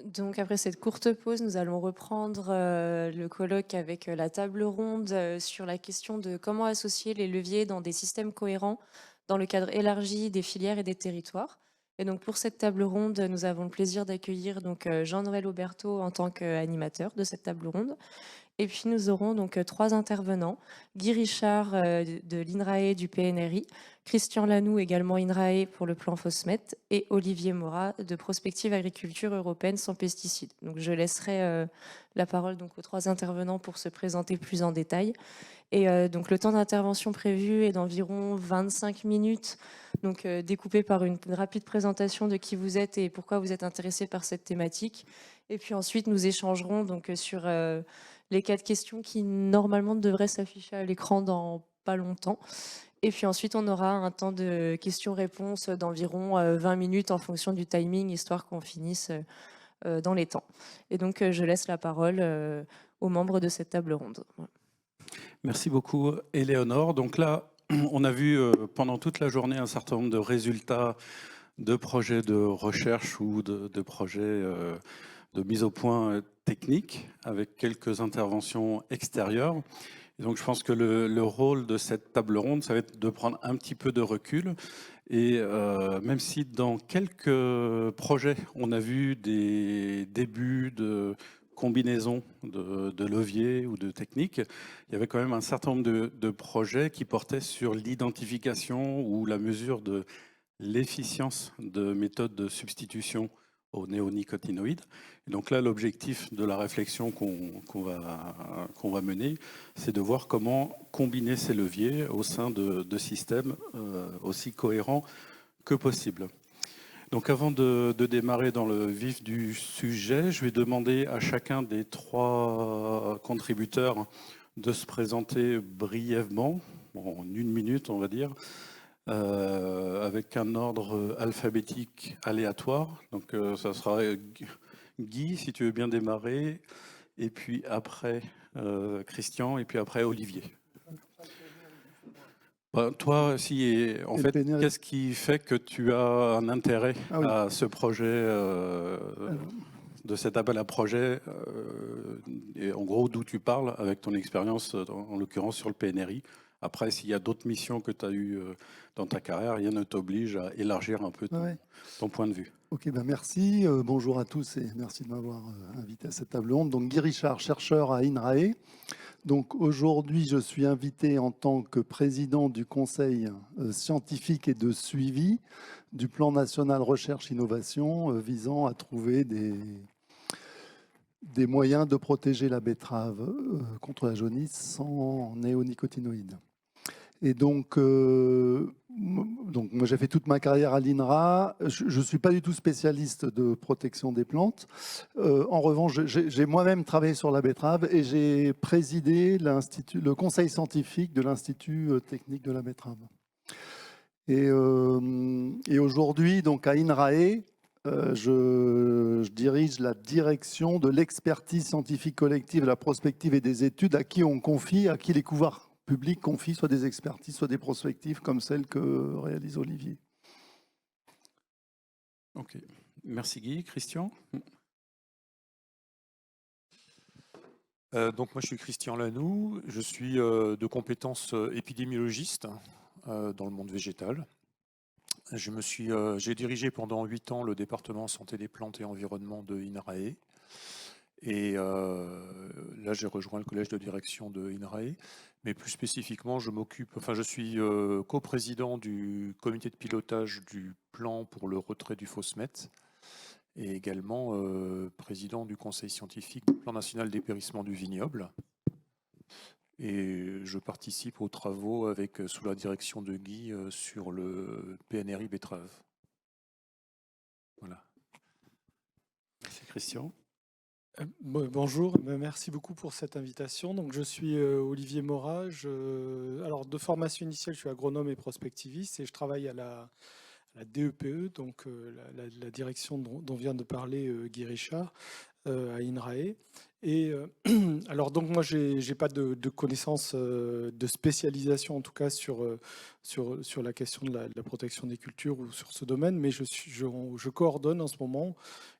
Donc après cette courte pause, nous allons reprendre le colloque avec la table ronde sur la question de comment associer les leviers dans des systèmes cohérents dans le cadre élargi des filières et des territoires. Et donc pour cette table ronde, nous avons le plaisir d'accueillir donc Jean-Noël Auberto en tant qu'animateur de cette table ronde. Et puis nous aurons donc trois intervenants, Guy Richard de l'INRAE du PNRI, Christian Lanoux également INRAE pour le plan FOSMET et Olivier Morat de Prospective Agriculture Européenne sans pesticides. Donc je laisserai la parole donc aux trois intervenants pour se présenter plus en détail. Et donc le temps d'intervention prévu est d'environ 25 minutes, donc découpé par une rapide présentation de qui vous êtes et pourquoi vous êtes intéressé par cette thématique. Et puis ensuite nous échangerons donc sur les 4 questions qui normalement devraient s'afficher à l'écran dans pas longtemps. Et puis ensuite on aura un temps de questions-réponses d'environ 20 minutes en fonction du timing, histoire qu'on finisse dans les temps. Et donc je laisse la parole aux membres de cette table ronde. Voilà. Merci beaucoup, Éléonore. Donc là, on a vu pendant toute la journée un certain nombre de résultats de projets de recherche ou de projets de mise au point technique avec quelques interventions extérieures. Et donc je pense que le rôle de cette table ronde, ça va être de prendre un petit peu de recul. Et même si dans quelques projets, on a vu des débuts de combinaison de leviers ou de techniques, il y avait quand même un certain nombre de projets qui portaient sur l'identification ou la mesure de l'efficience de méthodes de substitution aux néonicotinoïdes. Et donc là, l'objectif de la réflexion qu'on va mener, c'est de voir comment combiner ces leviers au sein de systèmes aussi cohérents que possible. Donc avant de démarrer dans le vif du sujet, je vais demander à chacun des trois contributeurs de se présenter brièvement, en 1 minute on va dire, avec un ordre alphabétique aléatoire. Donc ça sera Guy, si tu veux bien démarrer, et puis après Christian, et puis après Olivier. Toi, si, en fait, qu'est-ce qui fait que tu as un intérêt à ce projet, de cet appel à projet, et en gros, d'où tu parles avec ton expérience, en l'occurrence sur le PNRI. Après, s'il y a d'autres missions que tu as eues dans ta carrière, rien ne t'oblige à élargir un peu ton point de vue. Ok, ben merci. Bonjour à tous et merci de m'avoir invité à cette table ronde. Donc Guy Richard, chercheur à INRAE. Donc aujourd'hui, je suis invité en tant que président du conseil scientifique et de suivi du plan national recherche-innovation visant à trouver des moyens de protéger la betterave contre la jaunisse sans néonicotinoïdes. Et donc moi j'ai fait toute ma carrière à l'INRA. Je ne suis pas du tout spécialiste de protection des plantes. En revanche, j'ai moi-même travaillé sur la betterave et j'ai présidé le conseil scientifique de l'Institut technique de la betterave. Et aujourd'hui, donc à INRAE, je dirige la direction de l'expertise scientifique collective, la prospective et des études à qui les pouvoirs publics confient soit des expertises, soit des prospectives comme celle que réalise Olivier. Ok, merci Guy. Christian? Donc moi je suis Christian Lanoux, je suis de compétences épidémiologiste dans le monde végétal. J'ai dirigé pendant 8 ans le département santé des plantes et environnement de INRAE. Et là, j'ai rejoint le collège de direction de INRAE. Mais plus spécifiquement, je suis coprésident du comité de pilotage du plan pour le retrait du FOSMET et également président du conseil scientifique du plan national dépérissement du vignoble. Et je participe aux travaux sous la direction de Guy sur le PNRI betterave. Voilà. Merci Christian. Bonjour, merci beaucoup pour cette invitation. Donc, je suis Olivier Morat. Alors, de formation initiale, je suis agronome et prospectiviste et je travaille à la DEPE, donc la direction dont vient de parler Guy Richard, à INRAE. Et alors donc moi j'ai pas de connaissances de spécialisation en tout cas sur la question de la protection des cultures ou sur ce domaine, mais je coordonne en ce moment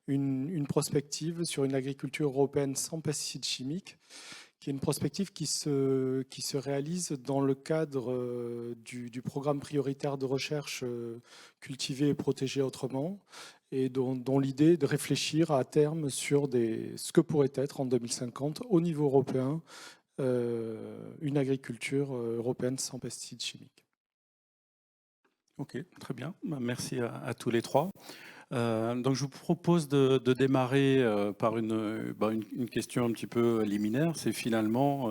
une prospective sur une agriculture européenne sans pesticides chimiques, qui est une prospective qui se réalise dans le cadre du programme prioritaire de recherche Cultiver et protéger autrement, et dont l'idée est de réfléchir à terme sur ce que pourrait être en 2050 au niveau européen une agriculture européenne sans pesticides chimiques. Ok, très bien. Merci à tous les trois. Donc je vous propose de démarrer par une question un petit peu liminaire. C'est finalement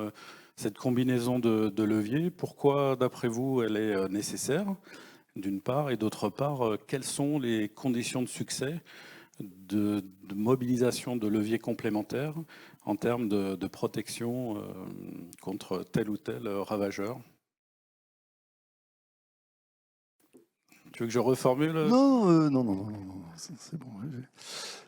cette combinaison de leviers. Pourquoi, d'après vous, elle est nécessaire, d'une part, et d'autre part, quelles sont les conditions de succès de mobilisation de leviers complémentaires en termes de protection contre tel ou tel ravageur? Tu veux que je reformule? Non, non, c'est bon.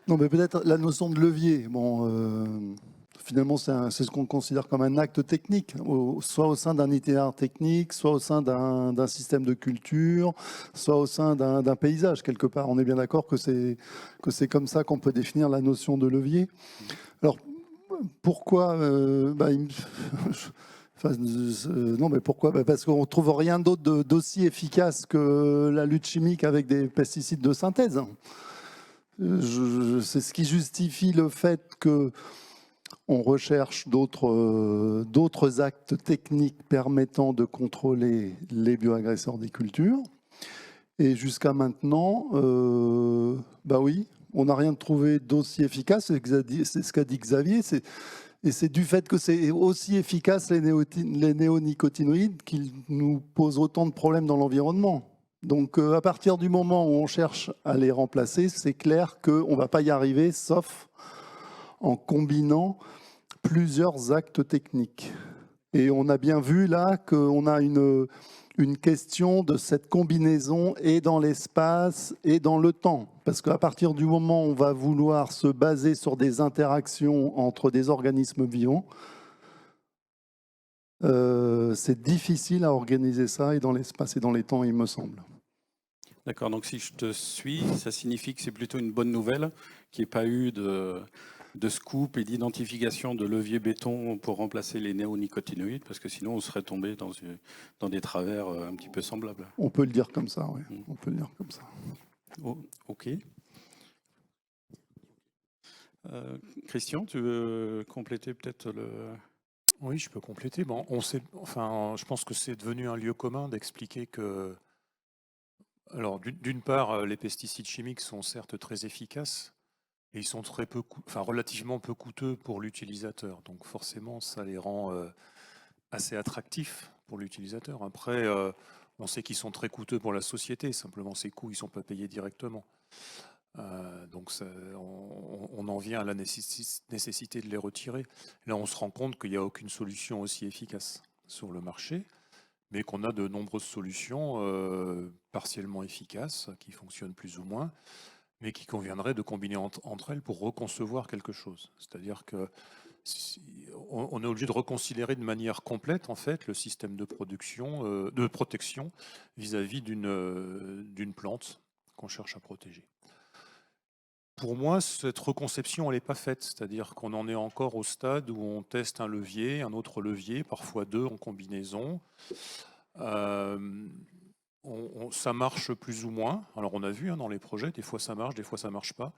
Non, mais peut-être la notion de levier. Bon, finalement, c'est ce qu'on considère comme un acte technique, soit au sein d'un itinéraire technique, soit au sein d'un système de culture, soit au sein d'un paysage, quelque part. On est bien d'accord que c'est comme ça qu'on peut définir la notion de levier. Alors, pourquoi non, mais pourquoi? Parce qu'on ne trouve rien d'autre d'aussi efficace que la lutte chimique avec des pesticides de synthèse. C'est ce qui justifie le fait qu'on recherche d'autres actes techniques permettant de contrôler les bioagresseurs des cultures. Et jusqu'à maintenant, oui, on n'a rien trouvé d'aussi efficace. C'est ce qu'a dit Xavier. Et c'est du fait que c'est aussi efficace les néonicotinoïdes qu'ils nous posent autant de problèmes dans l'environnement. Donc à partir du moment où on cherche à les remplacer, c'est clair qu'on ne va pas y arriver, sauf en combinant plusieurs actes techniques. Et on a bien vu là qu'on a une question de cette combinaison et dans l'espace et dans le temps. Parce qu'à partir du moment où on va vouloir se baser sur des interactions entre des organismes vivants, c'est difficile à organiser ça et dans l'espace et dans les temps, il me semble. D'accord, donc si je te suis, ça signifie que c'est plutôt une bonne nouvelle qu'il n'y ait pas eu de scoop et d'identification de levier béton pour remplacer les néonicotinoïdes, parce que sinon on serait tombé dans des travers un petit peu semblables. On peut le dire comme ça, oui. On peut le dire comme ça. Oh, ok. Christian, tu veux compléter peut-être le... Oui, je peux compléter. Bon, je pense que c'est devenu un lieu commun d'expliquer que, alors, d'une part, les pesticides chimiques sont certes très efficaces, et ils sont relativement peu coûteux pour l'utilisateur. Donc forcément, ça les rend assez attractifs pour l'utilisateur. Après, on sait qu'ils sont très coûteux pour la société. Simplement, ces coûts, ils ne sont pas payés directement. Donc on en vient à la nécessité de les retirer. Là, on se rend compte qu'il n'y a aucune solution aussi efficace sur le marché, mais qu'on a de nombreuses solutions partiellement efficaces, qui fonctionnent plus ou moins, mais qui conviendrait de combiner entre elles pour reconcevoir quelque chose. C'est-à-dire que on est obligé de reconsidérer de manière complète en fait le système de protection vis-à-vis d'une plante qu'on cherche à protéger. Pour moi, cette reconception, elle n'est pas faite. C'est-à-dire qu'on en est encore au stade où on teste un levier, un autre levier, parfois deux en combinaison. Ça marche plus ou moins. Alors on a vu dans les projets, des fois ça marche, des fois ça marche pas.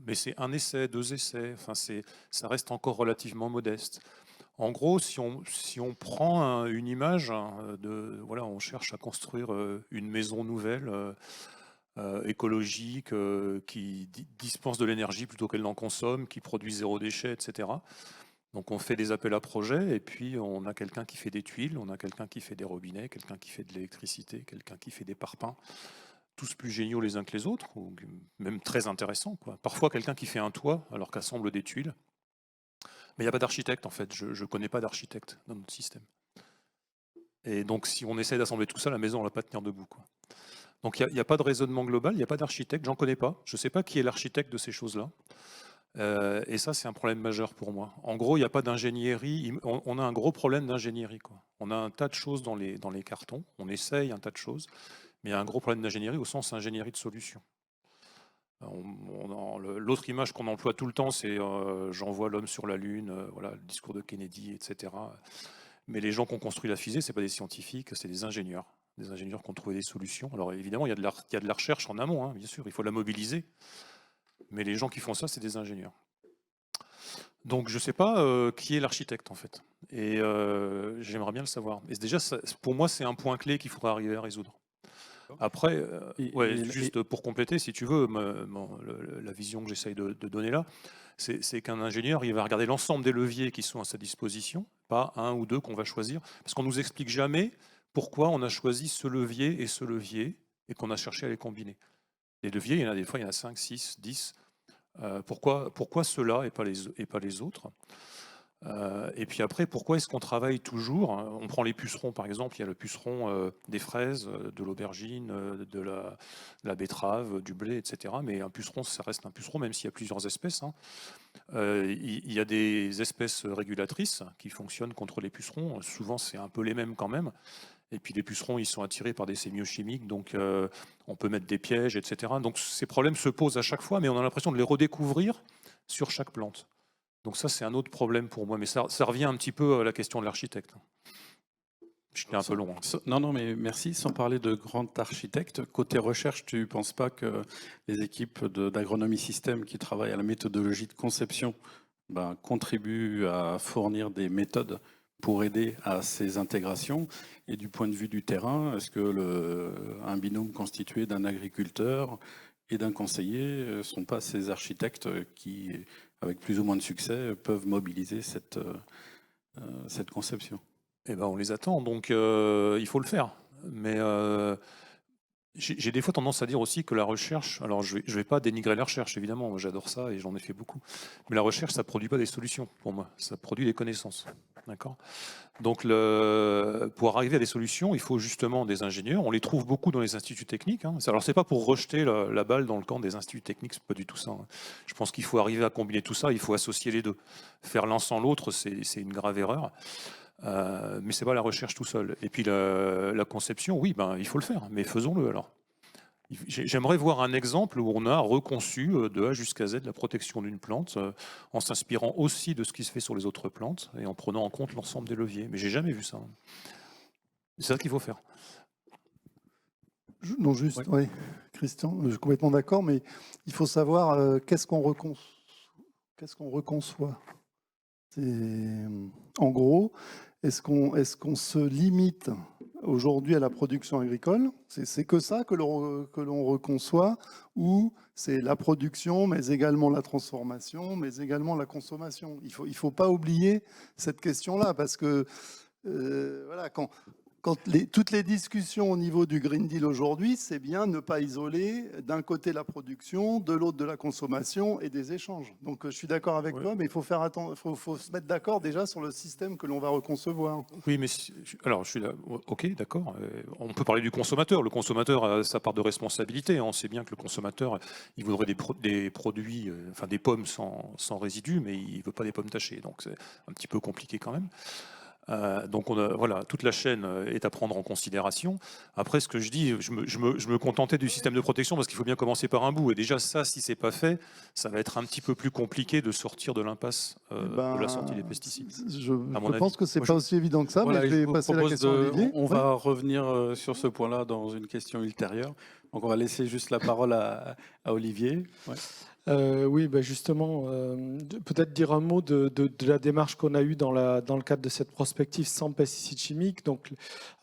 Mais c'est un essai, deux essais. Enfin, ça reste encore relativement modeste. En gros, si on prend une image, on cherche à construire une maison nouvelle, écologique, qui dispense de l'énergie plutôt qu'elle n'en consomme, qui produit zéro déchet, etc. Donc on fait des appels à projets et puis on a quelqu'un qui fait des tuiles, on a quelqu'un qui fait des robinets, quelqu'un qui fait de l'électricité, quelqu'un qui fait des parpaings, tous plus géniaux les uns que les autres, ou même très intéressants, quoi. Parfois quelqu'un qui fait un toit alors qu'assemble des tuiles. Mais il n'y a pas d'architecte en fait, je ne connais pas d'architecte dans notre système. Et donc si on essaie d'assembler tout ça, la maison ne va pas tenir debout, quoi. Donc il n'y a pas de raisonnement global, il n'y a pas d'architecte, j'en connais pas. Je ne sais pas qui est l'architecte de ces choses-là. Et ça, c'est un problème majeur pour moi. En gros, il n'y a pas d'ingénierie. On a un gros problème d'ingénierie, quoi. On a un tas de choses dans les cartons. On essaye un tas de choses. Mais il y a un gros problème d'ingénierie au sens ingénierie de solution. L'autre image qu'on emploie tout le temps, c'est j'envoie l'homme sur la Lune, voilà, le discours de Kennedy, etc. Mais les gens qui ont construit la fusée, ce n'est pas des scientifiques, c'est des ingénieurs qui ont trouvé des solutions. Alors évidemment, il y a de la recherche en amont, hein, bien sûr, il faut la mobiliser. Mais les gens qui font ça, c'est des ingénieurs. Donc je ne sais pas qui est l'architecte en fait. Et j'aimerais bien le savoir. Et déjà, pour moi, c'est un point clé qu'il faudra arriver à résoudre. Après, juste pour compléter, si tu veux, la vision que j'essaye de donner là, c'est qu'un ingénieur, il va regarder l'ensemble des leviers qui sont à sa disposition, pas un ou deux qu'on va choisir, parce qu'on ne nous explique jamais pourquoi on a choisi ce levier, et qu'on a cherché à les combiner. Les leviers, il y en a des fois, il y en a 5, 6, 10. Pourquoi ceux-là et pas les autres? Et puis après, pourquoi est-ce qu'on travaille toujours? On prend les pucerons, par exemple. Il y a le puceron des fraises, de l'aubergine, de la betterave, du blé, etc. Mais un puceron, ça reste un puceron, même s'il y a plusieurs espèces, hein. Il y a des espèces régulatrices qui fonctionnent contre les pucerons. Souvent, c'est un peu les mêmes quand même. Et puis les pucerons, ils sont attirés par des sémiochimiques, donc on peut mettre des pièges, etc. Donc ces problèmes se posent à chaque fois, mais on a l'impression de les redécouvrir sur chaque plante. Donc ça, c'est un autre problème pour moi, mais ça revient un petit peu à la question de l'architecte. J'étais un peu long. Non, mais merci. Sans parler de grand architecte, côté recherche, tu ne penses pas que les équipes d'agronomie système qui travaillent à la méthodologie de conception contribuent à fournir des méthodes pour aider à ces intégrations? Et du point de vue du terrain, est-ce que un binôme constitué d'un agriculteur et d'un conseiller ne sont pas ces architectes qui, avec plus ou moins de succès, peuvent mobiliser cette conception? Eh ben, on les attend, donc il faut le faire. Mais j'ai des fois tendance à dire aussi que la recherche, alors je vais pas dénigrer la recherche, évidemment, moi j'adore ça et j'en ai fait beaucoup, mais la recherche, ça produit pas des solutions pour moi, ça produit des connaissances. D'accord? Donc pour arriver à des solutions, il faut justement des ingénieurs. On les trouve beaucoup dans les instituts techniques, hein. Alors c'est pas pour rejeter la balle dans le camp des instituts techniques, c'est pas du tout ça, hein. Je pense qu'il faut arriver à combiner tout ça, il faut associer les deux. Faire l'un sans l'autre, c'est une grave erreur. Mais c'est pas la recherche tout seul. Et puis la conception, oui, il faut le faire, mais faisons-le alors. J'aimerais voir un exemple où on a reconçu de A jusqu'à Z la protection d'une plante en s'inspirant aussi de ce qui se fait sur les autres plantes et en prenant en compte l'ensemble des leviers. Mais j'ai jamais vu ça. C'est ça qu'il faut faire. Non, juste, oui, Christian, je suis complètement d'accord, mais il faut savoir qu'est-ce qu'on reconçoit. En gros, est-ce qu'on se limite aujourd'hui à la production agricole? C'est que ça que l'on reconçoit, ou c'est la production, mais également la transformation, mais également la consommation? Il faut pas oublier cette question-là, parce que voilà, toutes les discussions au niveau du Green Deal aujourd'hui, c'est bien ne pas isoler d'un côté la production, de l'autre de la consommation et des échanges. Donc je suis d'accord avec toi, mais il faut faire faut se mettre d'accord déjà sur le système que l'on va reconcevoir. Oui, mais alors je suis là. Ok, d'accord. On peut parler du consommateur. Le consommateur a sa part de responsabilité. On sait bien que le consommateur, il voudrait des produits, enfin des pommes sans résidus, mais il ne veut pas des pommes tachées. Donc c'est un petit peu compliqué quand même. Donc voilà, toute la chaîne est à prendre en considération. Après, ce que je dis, je me contentais du système de protection parce qu'il faut bien commencer par un bout. Et déjà, ça, si c'est pas fait, ça va être un petit peu plus compliqué de sortir de l'impasse de la sortie des pesticides. Je pense que c'est pas aussi évident que ça, voilà, mais je vais passer la question à Olivier. On va revenir sur ce point-là dans une question ultérieure. Donc on va laisser juste la parole à Olivier. Ouais. Oui, justement, peut-être dire un mot de la démarche qu'on a eue dans le cadre de cette prospective sans pesticides chimiques. Donc,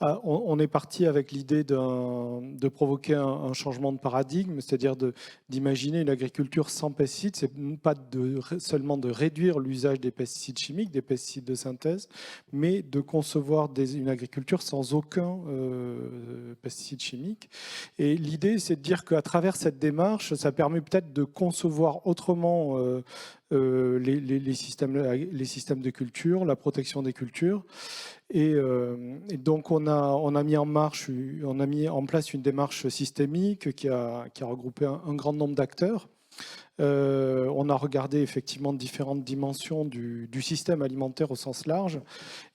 on est parti avec l'idée de provoquer un changement de paradigme, c'est-à-dire d'imaginer une agriculture sans pesticides. C'est pas seulement de réduire l'usage des pesticides chimiques, des pesticides de synthèse, mais de concevoir une agriculture sans aucun pesticide chimique. Et l'idée, c'est de dire qu'à travers cette démarche, ça permet peut-être de concevoir autrement les systèmes de culture, la protection des cultures. Et donc on a mis en place une démarche systémique qui a regroupé un grand nombre d'acteurs. On a regardé effectivement différentes dimensions du système alimentaire au sens large,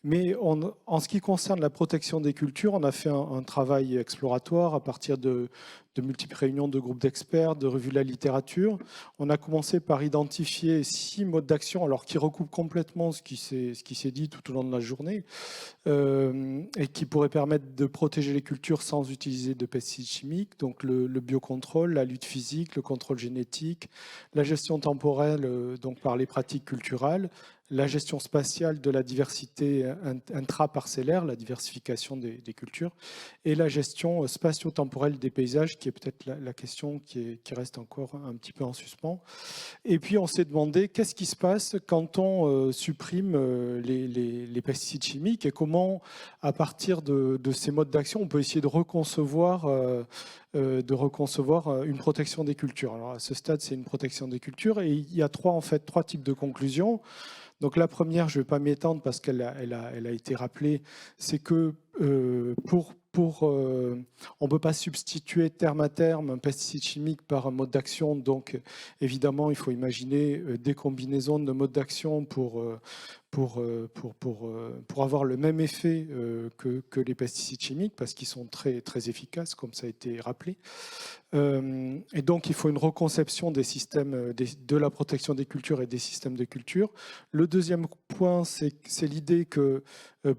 mais en ce qui concerne la protection des cultures, on a fait un travail exploratoire à partir de multiples réunions de groupes d'experts, de revues de la littérature. On a commencé par identifier 6 modes d'action, alors qui recoupent complètement ce qui s'est dit tout au long de la journée, et qui pourraient permettre de protéger les cultures sans utiliser de pesticides chimiques. Donc le biocontrôle, la lutte physique, le contrôle génétique, la gestion temporelle donc par les pratiques culturelles, la gestion spatiale de la diversité intraparcellaire, la diversification des cultures, et la gestion spatio-temporelle des paysages, qui est peut-être la question qui reste encore un petit peu en suspens. Et puis on s'est demandé qu'est-ce qui se passe quand on supprime les pesticides chimiques et comment, à partir de ces modes d'action, on peut essayer de reconcevoir une protection des cultures. Alors à ce stade, c'est une protection des cultures et il y a trois types de conclusions. Donc la première, je ne vais pas m'étendre parce qu'elle a été rappelée, c'est que on ne peut pas substituer terme à terme un pesticide chimique par un mode d'action. Donc évidemment, il faut imaginer des combinaisons de modes d'action pour avoir le même effet que les pesticides chimiques, parce qu'ils sont très, très efficaces, comme ça a été rappelé. Et donc, il faut une reconception des systèmes de la protection des cultures et des systèmes de culture. Le deuxième point, c'est l'idée que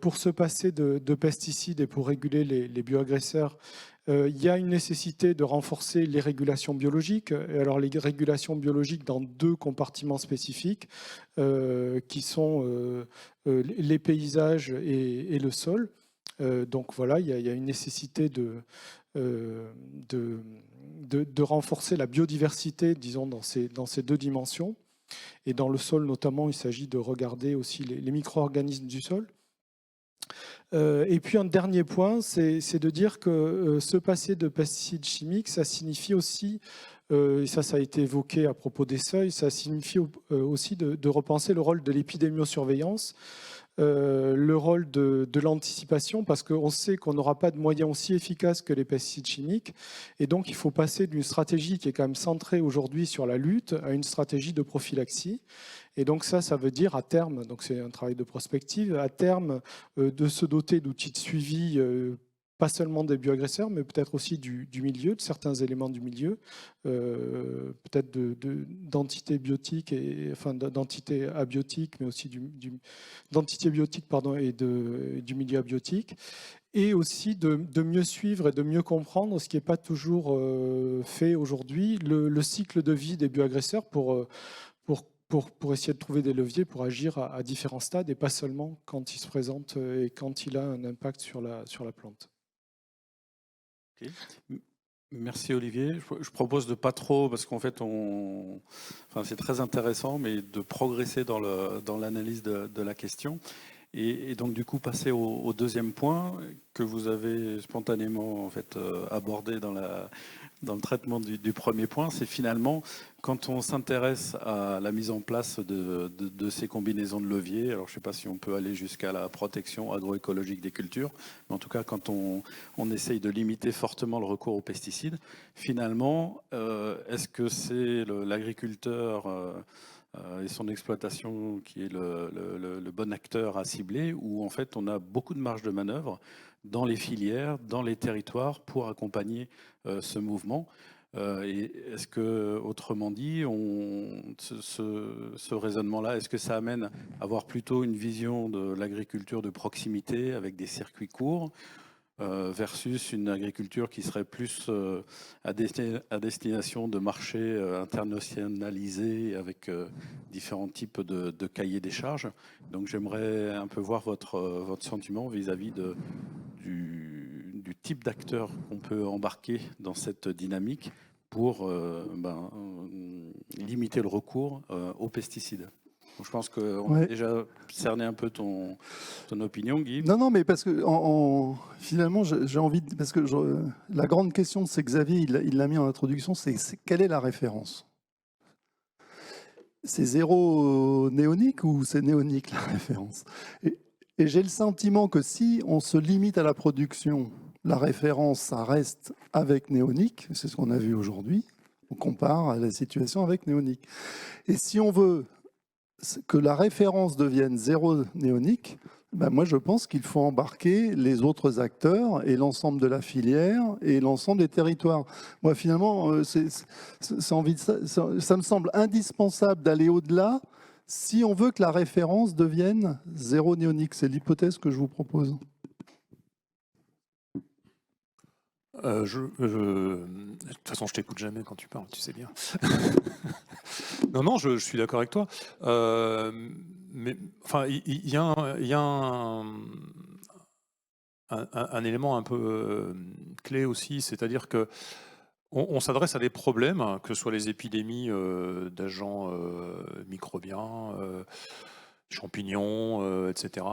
pour se passer de pesticides et pour réguler les bioagresseurs, il y a une nécessité de renforcer les régulations biologiques. Et alors, les régulations biologiques dans 2 compartiments spécifiques, qui sont les paysages et le sol. Donc voilà, il y a une nécessité de renforcer la biodiversité, disons, dans ces 2 dimensions. Et dans le sol, notamment, il s'agit de regarder aussi les micro-organismes du sol. Et puis un dernier point, c'est de dire que se passer de pesticides chimiques, ça signifie aussi, et ça a été évoqué à propos des seuils, ça signifie aussi de repenser le rôle de l'épidémiosurveillance, le rôle de l'anticipation, parce qu'on sait qu'on n'aura pas de moyens aussi efficaces que les pesticides chimiques. Et donc, il faut passer d'une stratégie qui est quand même centrée aujourd'hui sur la lutte à une stratégie de prophylaxie. Et donc ça veut dire à terme, donc c'est un travail de prospective, à terme de se doter d'outils de suivi, pas seulement des bioagresseurs, mais peut-être aussi du milieu, de certains éléments du milieu, peut-être d'entités biotiques, enfin d'entités abiotiques, mais aussi d'entités biotiques et du milieu abiotique. Et aussi de mieux suivre et de mieux comprendre, ce qui n'est pas toujours fait aujourd'hui, le cycle de vie des bioagresseurs pour essayer de trouver des leviers pour agir à différents stades et pas seulement quand il se présente et quand il a un impact sur la plante. Okay. Merci Olivier. Je propose de pas trop, parce qu'en fait, c'est très intéressant, mais de progresser dans l'analyse de la question. Et donc du coup passer au deuxième point que vous avez spontanément en fait abordé dans le traitement du premier point, c'est finalement quand on s'intéresse à la mise en place de ces combinaisons de leviers, alors je ne sais pas si on peut aller jusqu'à la protection agroécologique des cultures, mais en tout cas quand on essaye de limiter fortement le recours aux pesticides, finalement, est-ce que c'est l'agriculteur et son exploitation qui est le bon acteur à cibler, où en fait on a beaucoup de marge de manœuvre dans les filières, dans les territoires pour accompagner ce mouvement. Et est-ce que, autrement dit, ce raisonnement-là, est-ce que ça amène à avoir plutôt une vision de l'agriculture de proximité avec des circuits courts versus une agriculture qui serait plus à destination de marchés internationalisés avec différents types de cahiers des charges. Donc j'aimerais un peu voir votre sentiment vis-à-vis du type d'acteurs qu'on peut embarquer dans cette dynamique pour limiter le recours aux pesticides. Donc, je pense qu'on a déjà cerné un peu ton opinion, Guy. Non, mais parce que finalement, j'ai envie de... Parce que la grande question, c'est Xavier, il l'a mis en introduction, c'est quelle est la référence? C'est zéro néonique ou c'est néonique la référence? Et j'ai le sentiment que si on se limite à la production, la référence, ça reste avec Néonic, c'est ce qu'on a vu aujourd'hui, on compare à la situation avec Néonic. Et si on veut que la référence devienne zéro Néonic, ben moi je pense qu'il faut embarquer les autres acteurs et l'ensemble de la filière et l'ensemble des territoires. Moi finalement, ça me semble indispensable d'aller au-delà si on veut que la référence devienne zéro Néonic. C'est l'hypothèse que je vous propose. De toute façon, je t'écoute jamais quand tu parles, tu sais bien. Non, non, je suis d'accord avec toi. Mais enfin, il y a un élément un peu clé aussi, c'est-à-dire que on s'adresse à des problèmes, que ce soit les épidémies d'agents microbiens, champignons, etc.,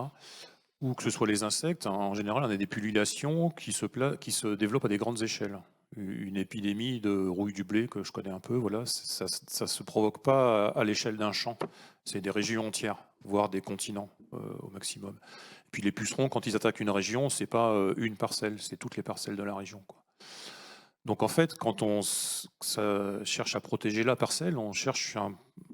ou que ce soit les insectes. En général, on a des pullulations qui se développent à des grandes échelles. Une épidémie de rouille du blé que je connais un peu, voilà, ça ne se provoque pas à l'échelle d'un champ. C'est des régions entières, voire des continents au maximum. Puis les pucerons, quand ils attaquent une région, c'est pas une parcelle, c'est toutes les parcelles de la région, quoi. Donc en fait, quand on cherche à protéger la parcelle, on cherche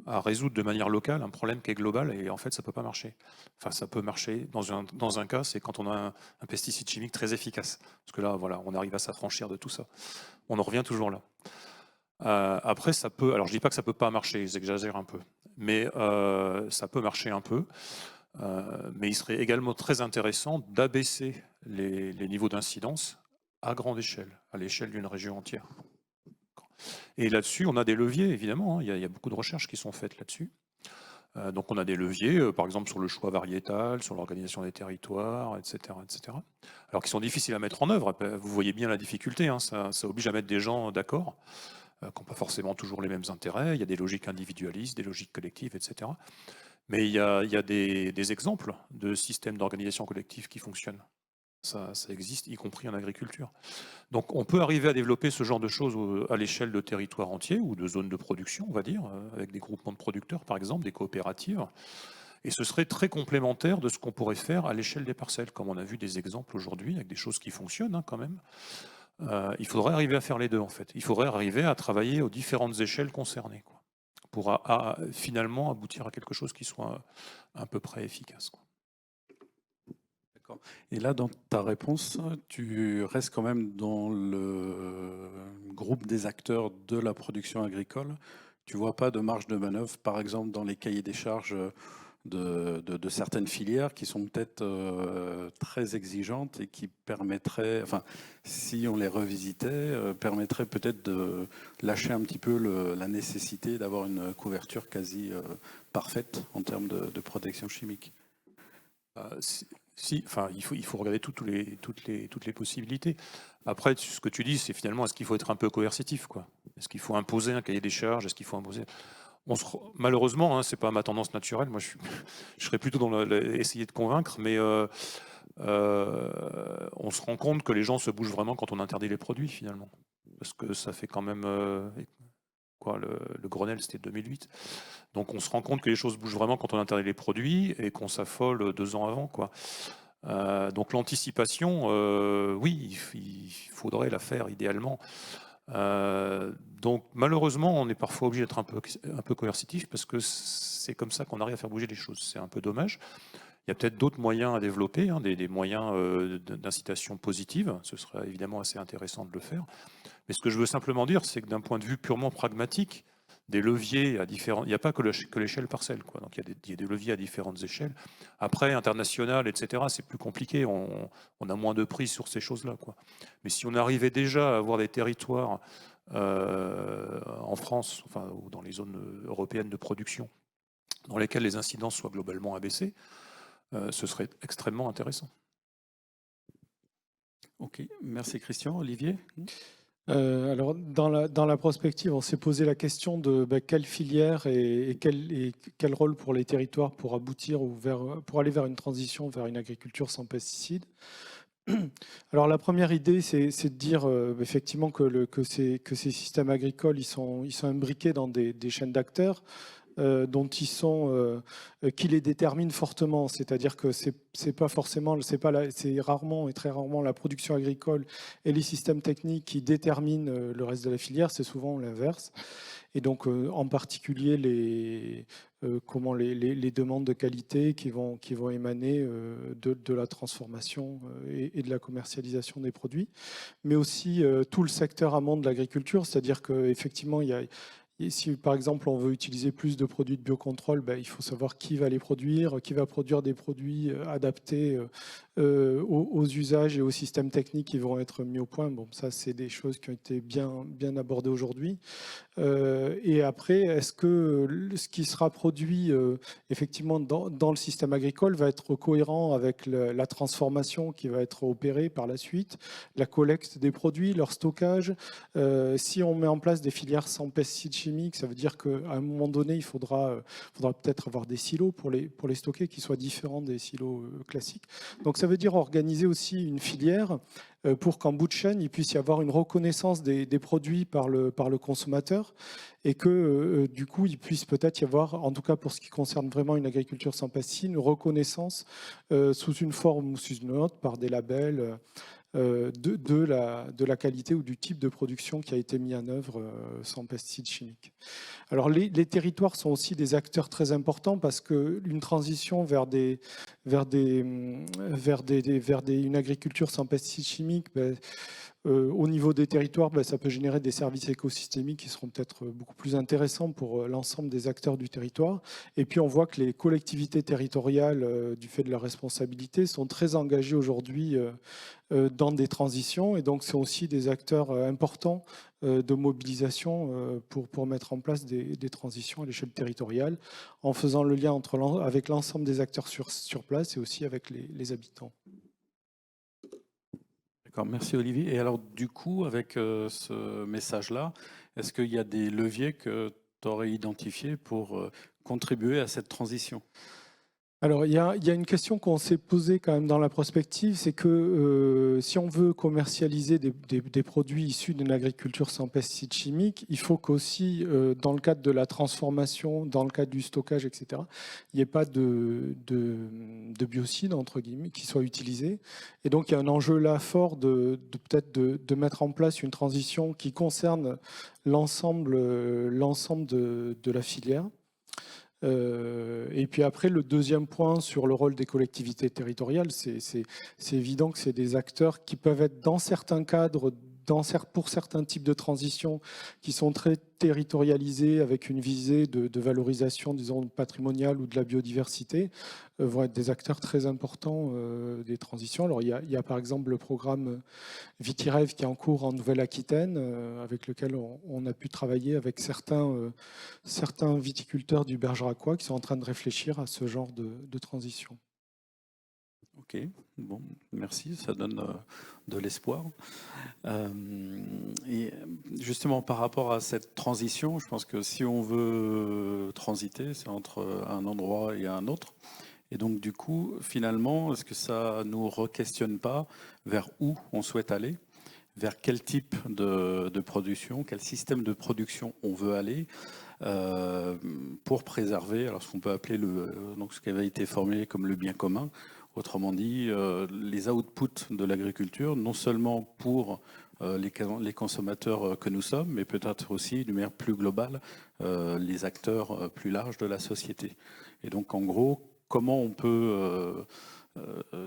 à résoudre de manière locale un problème qui est global, et en fait ça peut pas marcher. Enfin, ça peut marcher dans un cas, c'est quand on a un pesticide chimique très efficace. Parce que là, voilà, on arrive à s'affranchir de tout ça. On en revient toujours là. Après, ça peut, alors je dis pas que ça peut pas marcher, j'exagère un peu, mais ça peut marcher un peu. Mais il serait également très intéressant d'abaisser les niveaux d'incidence à grande échelle, à l'échelle d'une région entière. Et là-dessus, on a des leviers, évidemment, hein. Il y a beaucoup de recherches qui sont faites là-dessus. Donc on a des leviers, par exemple sur le choix variétal, sur l'organisation des territoires, etc., etc. Alors qui sont difficiles à mettre en œuvre. Vous voyez bien la difficulté, hein. Ça oblige à mettre des gens d'accord, qui n'ont pas forcément toujours les mêmes intérêts. Il y a des logiques individualistes, des logiques collectives, etc. Mais il y a des exemples de systèmes d'organisation collective qui fonctionnent. Ça existe, y compris en agriculture. Donc on peut arriver à développer ce genre de choses à l'échelle de territoires entiers ou de zones de production, on va dire, avec des groupements de producteurs, par exemple, des coopératives. Et ce serait très complémentaire de ce qu'on pourrait faire à l'échelle des parcelles, comme on a vu des exemples aujourd'hui, avec des choses qui fonctionnent, hein, quand même. Il faudrait arriver à faire les deux, en fait. Il faudrait arriver à travailler aux différentes échelles concernées, quoi, pour finalement aboutir à quelque chose qui soit à peu près efficace, quoi. Et là, dans ta réponse, tu restes quand même dans le groupe des acteurs de la production agricole. Tu ne vois pas de marge de manœuvre, par exemple, dans les cahiers des charges de certaines filières qui sont peut-être très exigeantes et qui permettraient, enfin, si on les revisitait, permettraient peut-être de lâcher un petit peu la nécessité d'avoir une couverture quasi parfaite en termes de protection chimique. Si, enfin, il faut regarder toutes les possibilités. Après, ce que tu dis, c'est finalement, est-ce qu'il faut être un peu coercitif, quoi? Est-ce qu'il faut imposer un cahier des charges? Est-ce qu'il faut imposer... Malheureusement, hein, c'est pas ma tendance naturelle. Moi, je serais plutôt dans essayer de convaincre, mais on se rend compte que les gens se bougent vraiment quand on interdit les produits, finalement. Parce que ça fait quand même... le Grenelle, c'était 2008. Donc on se rend compte que les choses bougent vraiment quand on interdit les produits et qu'on s'affole 2 ans avant, quoi. Donc l'anticipation, oui, il faudrait la faire idéalement. Donc malheureusement, on est parfois obligé d'être un peu coercitif parce que c'est comme ça qu'on arrive à faire bouger les choses. C'est un peu dommage. Il y a peut-être d'autres moyens à développer, hein, des moyens d'incitation positive. Ce serait évidemment assez intéressant de le faire. Mais ce que je veux simplement dire, c'est que d'un point de vue purement pragmatique, des leviers à différents... Il n'y a pas que l'échelle parcelle, quoi. Donc il y a des leviers à différentes échelles. Après, international, etc., c'est plus compliqué. On a moins de prise sur ces choses-là, quoi. Mais si on arrivait déjà à avoir des territoires en France, enfin, ou dans les zones européennes de production, dans lesquelles les incidences soient globalement abaissées, ce serait extrêmement intéressant. Ok, merci Christian. Olivier? Alors, dans la prospective, on s'est posé la question de quelle filière et quel rôle pour les territoires pour aboutir pour aller vers une transition vers une agriculture sans pesticides. Alors, la première idée, c'est de dire effectivement que ces systèmes agricoles, ils sont imbriqués dans des chaînes d'acteurs. dont ils sont, qui les déterminent fortement. C'est-à-dire que c'est pas forcément, c'est rarement et très rarement la production agricole et les systèmes techniques qui déterminent le reste de la filière. C'est souvent l'inverse. Et donc, en particulier, les demandes de qualité qui vont émaner de la transformation et de la commercialisation des produits, mais aussi tout le secteur amont de l'agriculture, c'est-à-dire qu'effectivement, si par exemple on veut utiliser plus de produits de biocontrôle, il faut savoir qui va les produire, qui va produire des produits adaptés aux usages et aux systèmes techniques qui vont être mis au point. Bon, ça, c'est des choses qui ont été bien abordées aujourd'hui. Et après, est-ce que ce qui sera produit effectivement dans le système agricole va être cohérent avec la transformation qui va être opérée par la suite, la collecte des produits, leur stockage? Si on met en place des filières sans pesticides chimiques, ça veut dire qu'à un moment donné, il faudra peut-être avoir des silos pour les stocker qui soient différents des silos classiques. Donc ça veut dire organiser aussi une filière pour qu'en bout de chaîne, il puisse y avoir une reconnaissance des produits par le consommateur et que du coup, il puisse peut-être y avoir, en tout cas pour ce qui concerne vraiment une agriculture sans pesticides, une reconnaissance sous une forme ou sous une autre par des labels de la qualité ou du type de production qui a été mis en œuvre sans pesticides chimiques. Alors les territoires sont aussi des acteurs très importants parce qu'une transition vers une agriculture sans pesticides chimiques, au niveau des territoires, ça peut générer des services écosystémiques qui seront peut-être beaucoup plus intéressants pour l'ensemble des acteurs du territoire. Et puis on voit que les collectivités territoriales, du fait de leur responsabilité, sont très engagées aujourd'hui dans des transitions. Et donc sont aussi des acteurs importants de mobilisation pour mettre en place des transitions à l'échelle territoriale, en faisant le lien avec l'ensemble des acteurs sur place et aussi avec les habitants. D'accord, merci Olivier. Et alors du coup, avec ce message-là, est-ce qu'il y a des leviers que tu aurais identifiés pour contribuer à cette transition ? Alors, il y a une question qu'on s'est posée quand même dans la prospective, c'est que si on veut commercialiser des produits issus d'une agriculture sans pesticides chimiques, il faut qu'aussi, dans le cadre de la transformation, dans le cadre du stockage, etc., il n'y ait pas de biocides, entre guillemets, qui soient utilisés. Et donc, il y a un enjeu là fort peut-être de mettre en place une transition qui concerne l'ensemble de la filière. Et puis après, le deuxième point sur le rôle des collectivités territoriales, c'est évident que c'est des acteurs qui peuvent être dans certains cadres, pour certains types de transitions qui sont très territorialisés avec une visée de valorisation, disons, patrimoniale ou de la biodiversité, vont être des acteurs très importants des transitions. Alors il y a par exemple le programme Vitirev qui est en cours en Nouvelle-Aquitaine, avec lequel on a pu travailler avec certains viticulteurs du Bergeracois qui sont en train de réfléchir à ce genre de transition. Ok, bon, merci, ça donne de l'espoir. Et justement, par rapport à cette transition, je pense que si on veut transiter, c'est entre un endroit et un autre. Et donc, du coup, finalement, est-ce que ça ne nous re-questionne pas vers où on souhaite aller, vers quel type de production, quel système de production on veut aller pour préserver alors ce qu'on peut appeler donc ce qui avait été formulé comme le bien commun. Autrement dit, les outputs de l'agriculture, non seulement pour les consommateurs que nous sommes, mais peut-être aussi, d'une manière plus globale, les acteurs plus larges de la société. Et donc, en gros, comment on peut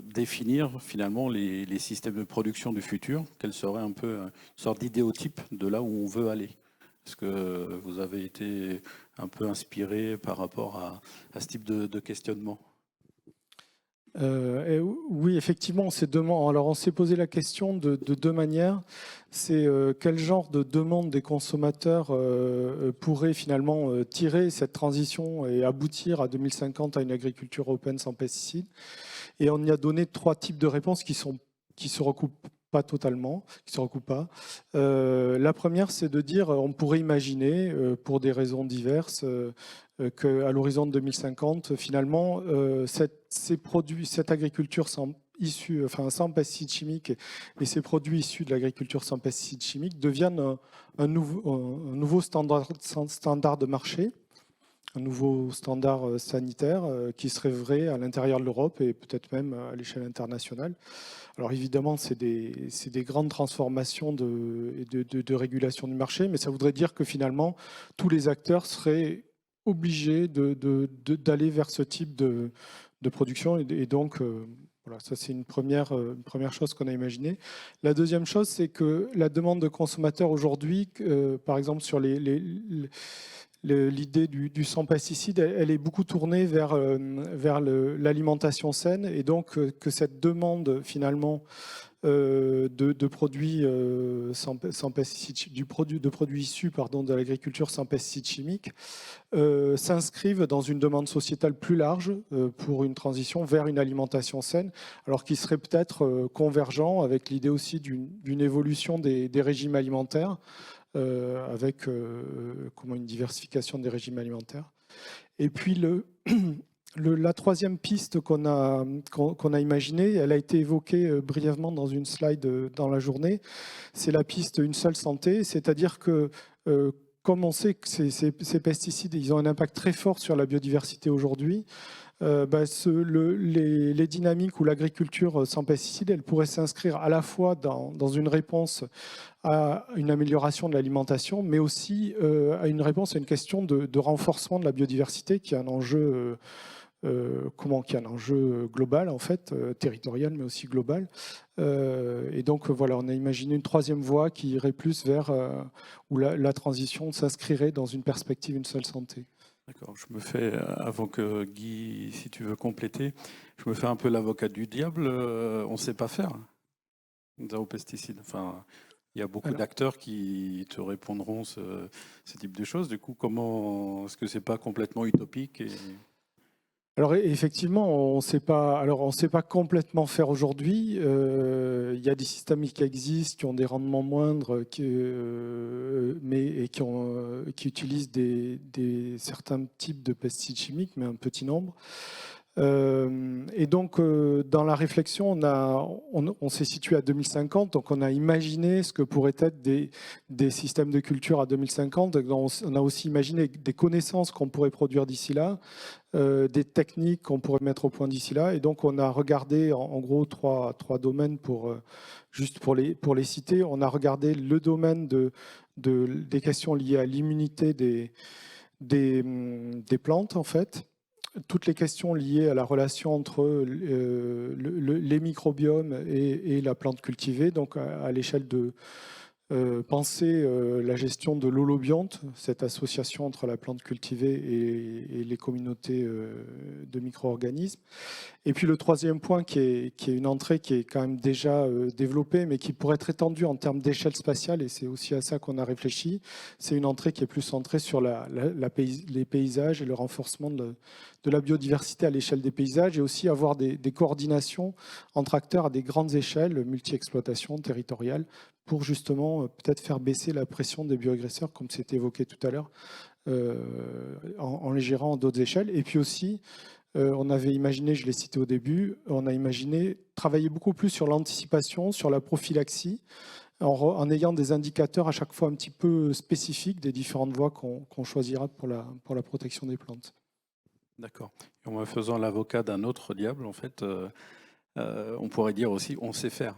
définir finalement les systèmes de production du futur? Quelle serait un peu une sorte d'idéotype de là où on veut aller? Est-ce que vous avez été un peu inspiré par rapport à ce type de questionnement? Oui, effectivement, on s'est posé la question de deux manières. C'est quel genre de demande des consommateurs pourrait finalement tirer cette transition et aboutir à 2050 à une agriculture européenne sans pesticides. Et on y a donné 3 types de réponses qui se recoupent pas totalement, qui se recoupent pas. La première, c'est de dire, on pourrait imaginer, pour des raisons diverses, qu'à l'horizon de 2050, finalement, cette agriculture sans pesticides chimiques et ces produits issus de l'agriculture sans pesticides chimiques deviennent un nouveau standard de marché nouveau standard sanitaire qui serait vrai à l'intérieur de l'Europe et peut-être même à l'échelle internationale. Alors évidemment, c'est des grandes transformations de régulation du marché, mais ça voudrait dire que finalement, tous les acteurs seraient obligés d'aller vers ce type de production. Et donc, voilà, ça c'est une première chose qu'on a imaginée. La deuxième chose, c'est que la demande de consommateurs aujourd'hui, par exemple sur l'idée du sans pesticide, elle est beaucoup tournée vers l'alimentation saine, et donc que cette demande finalement de produits sans pesticides, de produits issus de l'agriculture sans pesticides chimiques, s'inscrivent dans une demande sociétale plus large pour une transition vers une alimentation saine, alors qui serait peut-être convergent avec l'idée aussi d'une évolution des régimes alimentaires, avec une diversification des régimes alimentaires. Et puis la troisième piste qu'on a imaginée, elle a été évoquée brièvement dans une slide dans la journée, c'est la piste Une seule santé, c'est-à-dire que comme on sait que ces pesticides, ils ont un impact très fort sur la biodiversité aujourd'hui, les dynamiques ou l'agriculture sans pesticides, elle pourrait s'inscrire à la fois dans une réponse à une amélioration de l'alimentation, mais aussi à une réponse à une question de renforcement de la biodiversité, qui est un enjeu, qui est un enjeu global, en fait, territorial, mais aussi global. Et donc, voilà, on a imaginé une troisième voie qui irait plus vers où la transition s'inscrirait dans une perspective Une seule santé. D'accord, je me fais, avant que Guy, si tu veux compléter, je me fais un peu l'avocat du diable. On ne sait pas faire aux pesticides. Enfin, il y a beaucoup d'acteurs qui te répondront ce type de choses. Du coup, comment est-ce que c'est pas complètement utopique Alors effectivement, on ne sait pas complètement faire aujourd'hui. Il y a des systèmes qui existent, qui ont des rendements moindres, mais qui utilisent certains types de pesticides chimiques, mais un petit nombre. Et donc, dans la réflexion, on s'est situé à 2050, donc on a imaginé ce que pourraient être des systèmes de culture à 2050. On a aussi imaginé des connaissances qu'on pourrait produire d'ici là, des techniques qu'on pourrait mettre au point d'ici là. Et donc, on a regardé en gros trois domaines juste pour les citer. On a regardé le domaine des questions liées à l'immunité des plantes, en fait. Toutes les questions liées à la relation entre les microbiomes et la plante cultivée, donc à l'échelle de penser la gestion de l'holobionte, cette association entre la plante cultivée et les communautés de micro-organismes. Et puis le troisième point, qui est une entrée qui est quand même déjà développée, mais qui pourrait être étendue en termes d'échelle spatiale, et c'est aussi à ça qu'on a réfléchi, c'est une entrée qui est plus centrée sur les paysages et le renforcement de la biodiversité à l'échelle des paysages, et aussi avoir des coordinations entre acteurs à des grandes échelles, multi-exploitation territoriale, pour justement peut-être faire baisser la pression des bioagresseurs, comme c'était évoqué tout à l'heure, en les gérant à d'autres échelles. Et puis aussi, on avait imaginé, je l'ai cité au début, on a imaginé travailler beaucoup plus sur l'anticipation, sur la prophylaxie, en ayant des indicateurs à chaque fois un petit peu spécifiques des différentes voies qu'on choisira pour la protection des plantes. D'accord. Et en me faisant l'avocat d'un autre diable, en fait, on pourrait dire aussi on sait faire.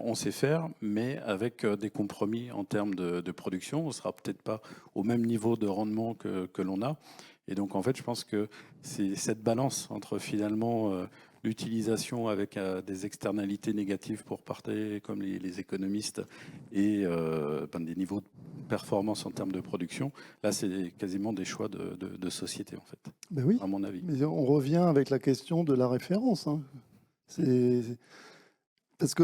On sait faire, mais avec des compromis en termes de production. On ne sera peut-être pas au même niveau de rendement que l'on a. Et donc, en fait, je pense que c'est cette balance entre finalement l'utilisation avec des externalités négatives pour partir, comme les économistes, et des niveaux de performance en termes de production. Là, c'est quasiment des choix de société, en fait, Ben oui, à mon avis. mais on revient avec la question de la référence. Hein. Parce que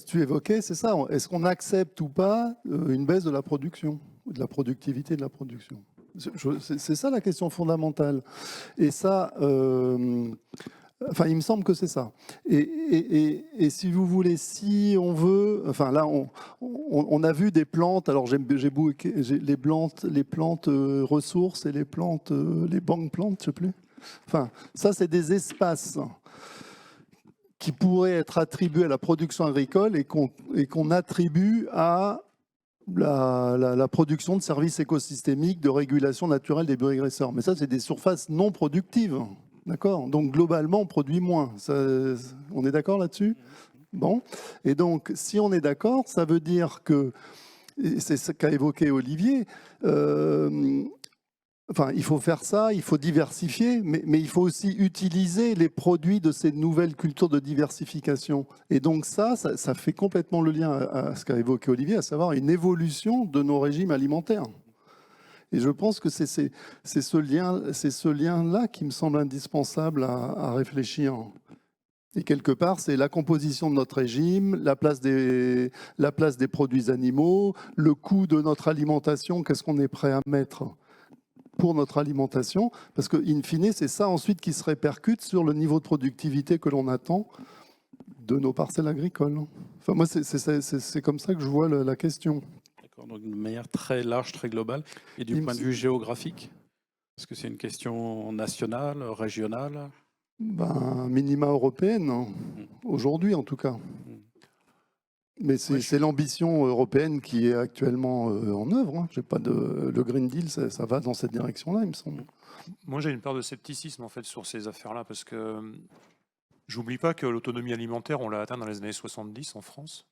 tu évoquais, c'est ça, est-ce qu'on accepte ou pas une baisse de la production, de la productivité de la production? C'est ça la question fondamentale. Et ça, il me semble que c'est ça. Et si vous voulez, si on veut, là, on a vu des plantes, alors j'ai les plantes ressources et les plantes, les banques plantes, je sais plus. Ça, c'est des espaces qui pourraient être attribués à la production agricole et qu'on attribue à la production de services écosystémiques de régulation naturelle des bioagresseurs. Mais ça, c'est des surfaces non productives. D'accord? Donc, globalement, on produit moins. On est d'accord là-dessus? Bon. Et donc, si on est d'accord, ça veut dire que, et c'est ce qu'a évoqué Olivier, enfin, il faut faire ça, il faut diversifier, mais il faut aussi utiliser les produits de ces nouvelles cultures de diversification. Et donc ça fait complètement le lien à ce qu'a évoqué Olivier, à savoir une évolution de nos régimes alimentaires. Et je pense que c'est ce lien-là qui me semble indispensable à réfléchir. Et quelque part, c'est la composition de notre régime, la place des produits animaux, le coût de notre alimentation, qu'est-ce qu'on est prêt à mettre pour notre alimentation, parce que, in fine, c'est ça ensuite qui se répercute sur le niveau de productivité que l'on attend de nos parcelles agricoles. Enfin, moi, c'est comme ça que je vois la question. D'accord, donc de manière très large, très globale. Et du point de vue géographique, est-ce que c'est une question nationale, régionale? Minima européenne, aujourd'hui en tout cas. Mais c'est l'ambition européenne qui est actuellement en œuvre. J'ai pas le Green Deal, ça va dans cette direction-là, il me semble. Moi, j'ai une part de scepticisme en fait sur ces affaires-là parce que j'oublie pas que l'autonomie alimentaire, on l'a atteint dans les années 70 en France.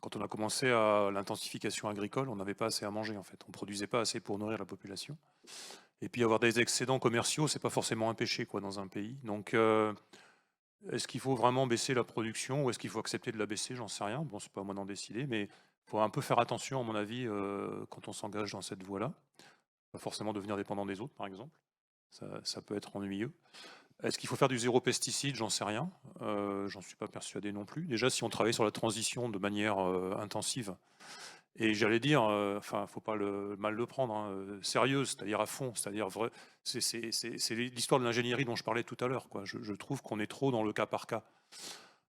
Quand on a commencé à l'intensification agricole, on n'avait pas assez à manger en fait. On produisait pas assez pour nourrir la population. Et puis avoir des excédents commerciaux, c'est pas forcément un péché quoi dans un pays. Donc est-ce qu'il faut vraiment baisser la production ou est-ce qu'il faut accepter de la baisser? J'en sais rien. Bon, c'est pas à moi d'en décider, mais il faut un peu faire attention, à mon avis, quand on s'engage dans cette voie-là. Pas forcément devenir dépendant des autres, par exemple. Ça peut être ennuyeux. Est-ce qu'il faut faire du zéro pesticide? J'en sais rien. J'en suis pas persuadé non plus. Déjà, si on travaille sur la transition de manière intensive, et j'allais dire, enfin, faut pas mal le prendre, hein, sérieuse, c'est-à-dire à fond, c'est-à-dire vrai. C'est l'histoire de l'ingénierie dont je parlais tout à l'heure. Je trouve qu'on est trop dans le cas par cas.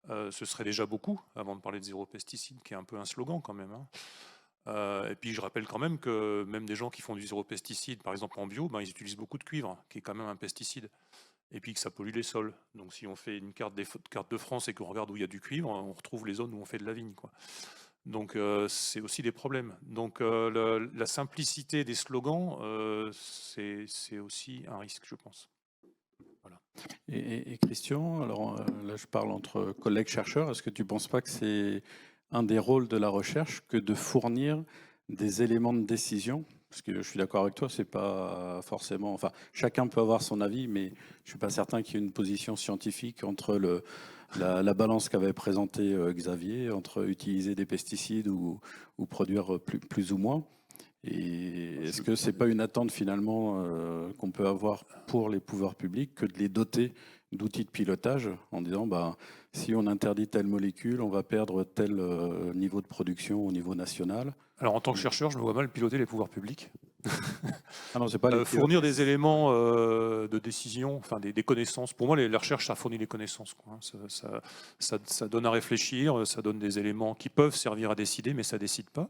Ce serait déjà beaucoup avant de parler de zéro pesticide, qui est un peu un slogan quand même. Hein. Et puis je rappelle quand même que même des gens qui font du zéro pesticide, par exemple en bio, ils utilisent beaucoup de cuivre, qui est quand même un pesticide, et puis que ça pollue les sols. Donc si on fait une carte de France et qu'on regarde où il y a du cuivre, on retrouve les zones où on fait de la vigne, quoi. Donc c'est aussi des problèmes. Donc la simplicité des slogans, c'est aussi un risque, je pense. Voilà. Et Christian, alors là je parle entre collègues chercheurs, est-ce que tu ne penses pas que c'est un des rôles de la recherche que de fournir des éléments de décision? Parce que je suis d'accord avec toi, c'est pas forcément... Enfin, chacun peut avoir son avis, mais je ne suis pas certain qu'il y ait une position scientifique entre la balance qu'avait présentée Xavier, entre utiliser des pesticides ou produire plus ou moins. Et est-ce que c'est pas une attente finalement qu'on peut avoir pour les pouvoirs publics que de les doter d'outils de pilotage en disant si on interdit telle molécule, on va perdre tel niveau de production au niveau national? Alors en tant que chercheur, je me vois mal piloter les pouvoirs publics. Ah non, c'est pas fournir des éléments de décision, enfin des connaissances. Pour moi, la recherche, ça fournit les connaissances, quoi, hein. Ça donne à réfléchir, ça donne des éléments qui peuvent servir à décider, mais ça ne décide pas.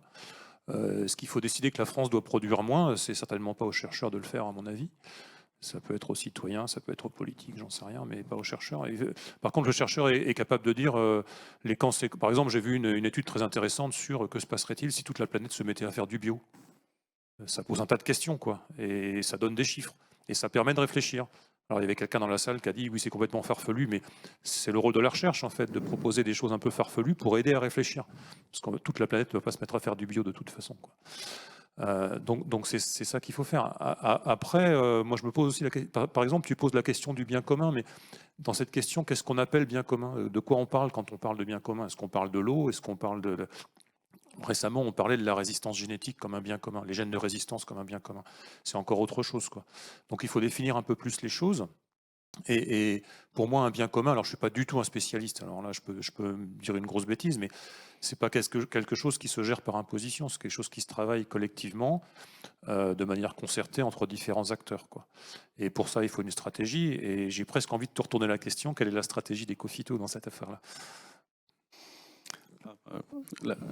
Est-ce qu'il faut décider que la France doit produire moins? C'est certainement pas aux chercheurs de le faire, à mon avis. Ça peut être aux citoyens, ça peut être aux politiques, j'en sais rien, mais pas aux chercheurs. Par contre, le chercheur est capable de dire les conséquences. Par exemple, j'ai vu une étude très intéressante sur que se passerait-il si toute la planète se mettait à faire du bio. Ça pose un tas de questions, quoi, et ça donne des chiffres, et ça permet de réfléchir. Alors il y avait quelqu'un dans la salle qui a dit oui, c'est complètement farfelu, mais c'est le rôle de la recherche en fait de proposer des choses un peu farfelues pour aider à réfléchir, parce que toute la planète ne va pas se mettre à faire du bio de toute façon, quoi. Donc c'est ça qu'il faut faire. Après, moi je me pose aussi la question, par exemple, tu poses la question du bien commun, mais dans cette question, qu'est-ce qu'on appelle bien commun? De quoi on parle quand on parle de bien commun? Est-ce qu'on parle de l'eau? Est-ce qu'on parle de... Récemment, on parlait de la résistance génétique comme un bien commun, les gènes de résistance comme un bien commun. C'est encore autre chose, quoi. Donc il faut définir un peu plus les choses. Et pour moi, un bien commun, alors je ne suis pas du tout un spécialiste, alors là je peux dire une grosse bêtise, mais ce n'est pas quelque chose qui se gère par imposition, c'est quelque chose qui se travaille collectivement, de manière concertée entre différents acteurs, quoi. Et pour ça, il faut une stratégie, et j'ai presque envie de te retourner la question, quelle est la stratégie d'Ecofito dans cette affaire-là?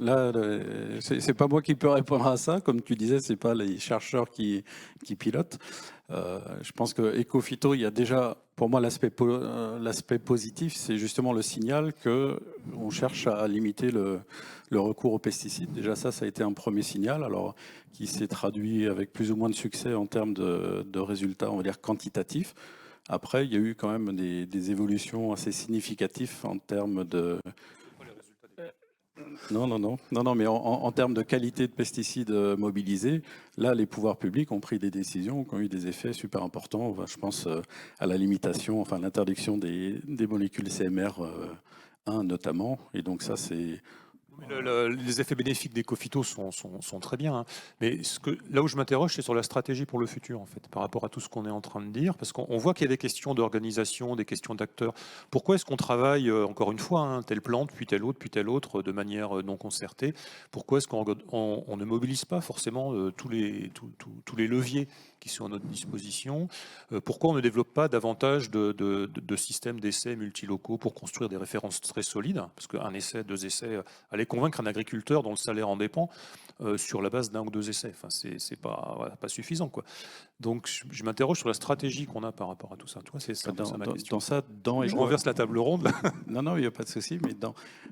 Là, c'est pas moi qui peux répondre à ça. Comme tu disais, c'est pas les chercheurs qui pilotent. Je pense que Ecophyto, il y a déjà, pour moi, l'aspect positif, c'est justement le signal que on cherche à limiter le recours aux pesticides. Déjà, ça a été un premier signal, alors qui s'est traduit avec plus ou moins de succès en termes de résultats, on va dire quantitatifs. Après, il y a eu quand même des évolutions assez significatives en termes de... Non, mais en termes de qualité de pesticides mobilisés, là, les pouvoirs publics ont pris des décisions qui ont eu des effets super importants. Enfin, je pense à la limitation, enfin l'interdiction des molécules CMR1 notamment. Et donc ça, c'est... Les effets bénéfiques des cophytos sont très bien, hein. Mais là où je m'interroge, c'est sur la stratégie pour le futur, en fait, par rapport à tout ce qu'on est en train de dire, parce qu'on voit qu'il y a des questions d'organisation, des questions d'acteurs. Pourquoi est-ce qu'on travaille, encore une fois, hein, telle plante, puis telle autre, de manière non concertée? Pourquoi est-ce qu'on ne mobilise pas forcément tous les leviers qui sont à notre disposition? Pourquoi on ne développe pas davantage de systèmes d'essais multilocaux pour construire des références très solides? Parce qu'un essai, 2 essais, aller convaincre un agriculteur dont le salaire en dépend sur la base d'1 ou 2 essais, enfin, c'est pas suffisant, quoi. Donc je m'interroge sur la stratégie qu'on a par rapport à tout ça. Toi, c'est ça, ma question. Je renverse la table ronde, là. Non, il n'y a pas de souci, mais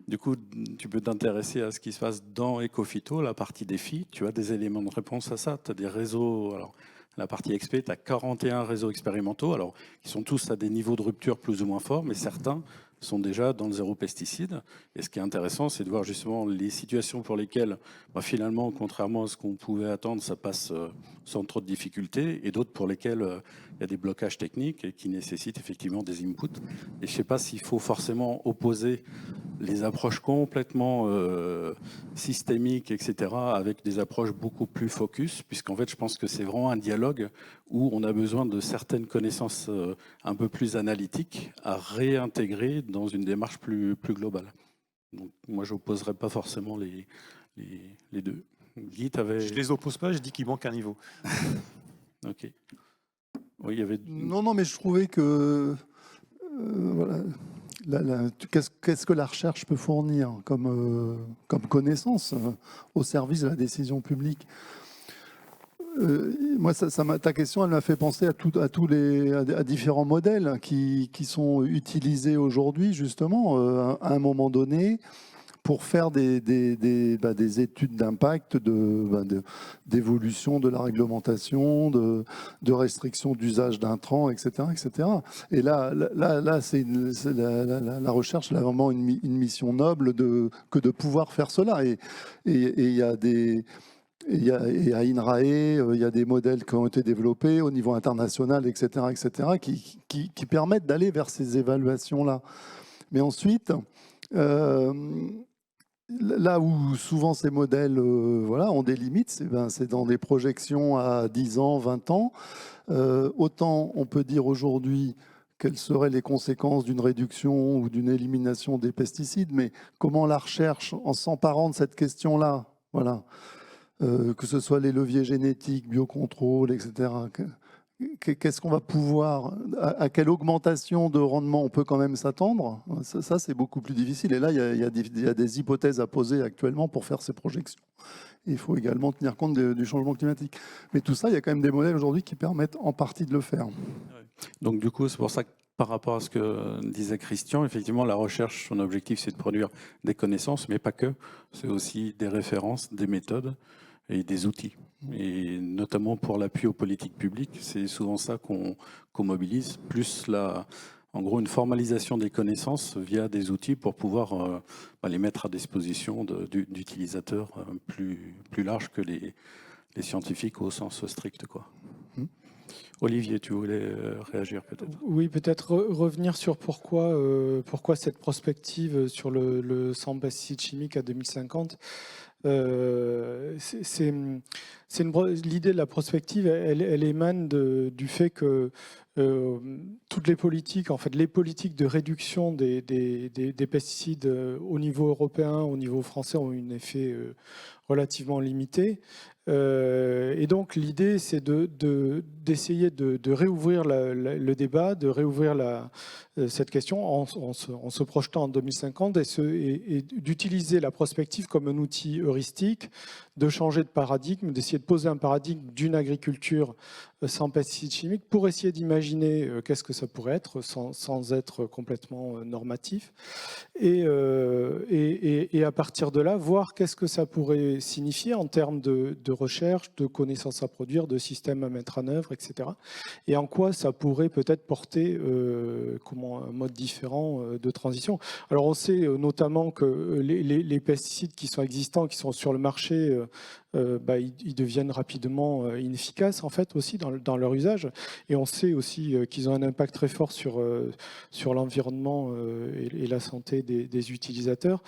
du coup, tu peux t'intéresser à ce qui se passe dans Ecophyto, la partie défi. Tu as des éléments de réponse à ça. Tu as des réseaux. Alors, la partie XP, tu as 41 réseaux expérimentaux, alors qui sont tous à des niveaux de rupture plus ou moins forts, mais certains sont déjà dans le zéro pesticide. Et ce qui est intéressant, c'est de voir justement les situations pour lesquelles, finalement, contrairement à ce qu'on pouvait attendre, ça passe sans trop de difficultés, et d'autres pour lesquelles il y a des blocages techniques et qui nécessitent effectivement des inputs. Et je ne sais pas s'il faut forcément opposer les approches complètement systémiques, etc., avec des approches beaucoup plus focus, puisqu'en fait, je pense que c'est vraiment un dialogue où on a besoin de certaines connaissances un peu plus analytiques à réintégrer dans une démarche plus globale. Donc, moi, je n'opposerais pas forcément les deux. Guy, t'avais... Je ne les oppose pas, je dis qu'il manque un niveau. Ok. Oui, il y avait... Non, mais je trouvais que... voilà. Qu'est-ce que la recherche peut fournir comme connaissance au service de la décision publique? Moi, ta question, elle m'a fait penser à différents modèles qui sont utilisés aujourd'hui, justement, à un moment donné, pour faire des études d'impact, d'évolution de la réglementation, de restriction d'usage d'intrants, etc., etc. Et là, la recherche, elle a vraiment une mission noble que de pouvoir faire cela. Et il y a et à INRAE, il y a des modèles qui ont été développés au niveau international, etc., qui permettent d'aller vers ces évaluations-là. Mais ensuite, là où souvent ces modèles ont des limites, c'est dans des projections à 10 ans, 20 ans. Autant on peut dire aujourd'hui quelles seraient les conséquences d'une réduction ou d'une élimination des pesticides, mais comment la recherche, en s'emparant de cette question-là, que ce soit les leviers génétiques, biocontrôle, etc., qu'est-ce qu'on va pouvoir, à quelle augmentation de rendement on peut quand même s'attendre? Ça, c'est beaucoup plus difficile. Et là, il y a des hypothèses à poser actuellement pour faire ces projections. Il faut également tenir compte du changement climatique. Mais tout ça, il y a quand même des modèles aujourd'hui qui permettent en partie de le faire. Donc du coup, c'est pour ça que par rapport à ce que disait Christian, effectivement, la recherche, son objectif, c'est de produire des connaissances, mais pas que. C'est aussi des références, des méthodes et des outils. Et notamment pour l'appui aux politiques publiques, c'est souvent ça qu'on mobilise, plus en gros une formalisation des connaissances via des outils pour pouvoir les mettre à disposition d'utilisateurs plus larges que les scientifiques au sens strict, quoi. Olivier, tu voulais réagir peut-être? Oui, peut-être revenir sur pourquoi cette prospective sur le sans pesticides chimiques à 2050. L'idée de la prospective, elle émane du fait que toutes les politiques, en fait, les politiques de réduction des pesticides au niveau européen, au niveau français, ont un effet relativement limité. Et donc l'idée, c'est d'essayer de réouvrir le débat, de réouvrir cette question en se projetant en 2050 et d'utiliser la prospective comme un outil heuristique, de changer de paradigme, d'essayer de poser un paradigme d'une agriculture sans pesticides chimiques pour essayer d'imaginer qu'est-ce que ça pourrait être sans être complètement normatif. Et à partir de là, voir qu'est-ce que ça pourrait signifier en termes de recherche, de connaissances à produire, de systèmes à mettre en œuvre, etc. Et en quoi ça pourrait peut-être porter un mode différent de transition. Alors on sait notamment que les pesticides qui sont existants, qui sont sur le marché, ils deviennent rapidement inefficaces en fait aussi dans leur usage. Et on sait aussi qu'ils ont un impact très fort sur l'environnement et la santé des utilisateurs.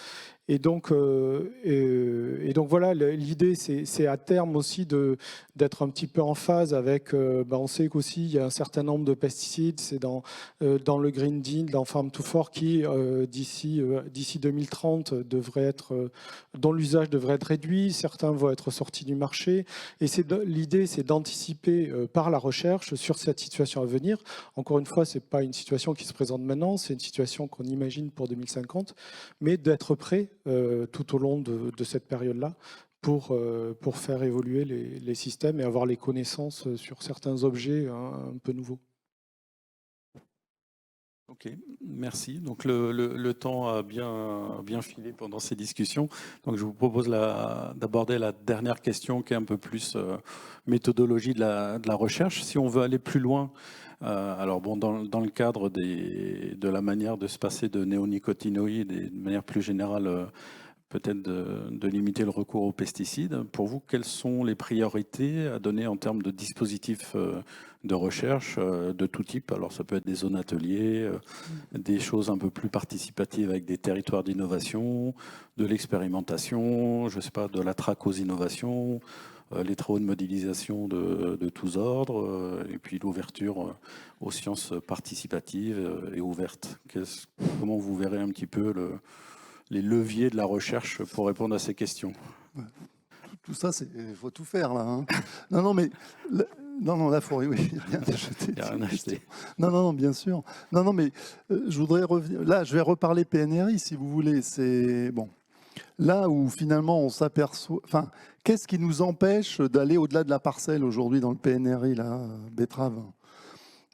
Et donc voilà, l'idée, c'est à terme aussi d'être un petit peu en phase avec. On sait qu'aussi il y a un certain nombre de pesticides, c'est dans le Green Deal, dans Farm to Fork, qui d'ici 2030 dont l'usage devrait être réduit. Certains vont être sortis du marché. Et l'idée, c'est d'anticiper par la recherche sur cette situation à venir. Encore une fois, c'est pas une situation qui se présente maintenant, c'est une situation qu'on imagine pour 2050, mais d'être prêt tout au long de cette période-là pour faire évoluer les systèmes et avoir les connaissances sur certains objets un peu nouveaux. Ok, merci. Donc le temps a bien filé pendant ces discussions. Donc je vous propose d'aborder la dernière question qui est un peu plus méthodologie de la recherche. Si on veut aller plus loin, alors bon, dans le cadre de la manière de se passer de néonicotinoïdes et de manière plus générale, peut-être de limiter le recours aux pesticides. Pour vous, quelles sont les priorités à donner en termes de dispositifs de recherche de tout type? Alors ça peut être des zones ateliers, des choses un peu plus participatives avec des territoires d'innovation, de l'expérimentation, je ne sais pas, de la traque aux innovations, les travaux de modélisation de tous ordres, et puis l'ouverture aux sciences participatives et ouvertes. Comment vous verrez un petit peu les leviers de la recherche pour répondre à ces questions? Tout ça, il faut tout faire là. Hein. Non, mais la forêt, oui, il y a rien à acheter. Il y a rien à acheter. Non, bien sûr. Non, mais je voudrais revenir. Là, je vais reparler PNRI, si vous voulez. C'est bon. Là où finalement on s'aperçoit. Enfin, qu'est-ce qui nous empêche d'aller au-delà de la parcelle aujourd'hui dans le PNRI, là, betterave?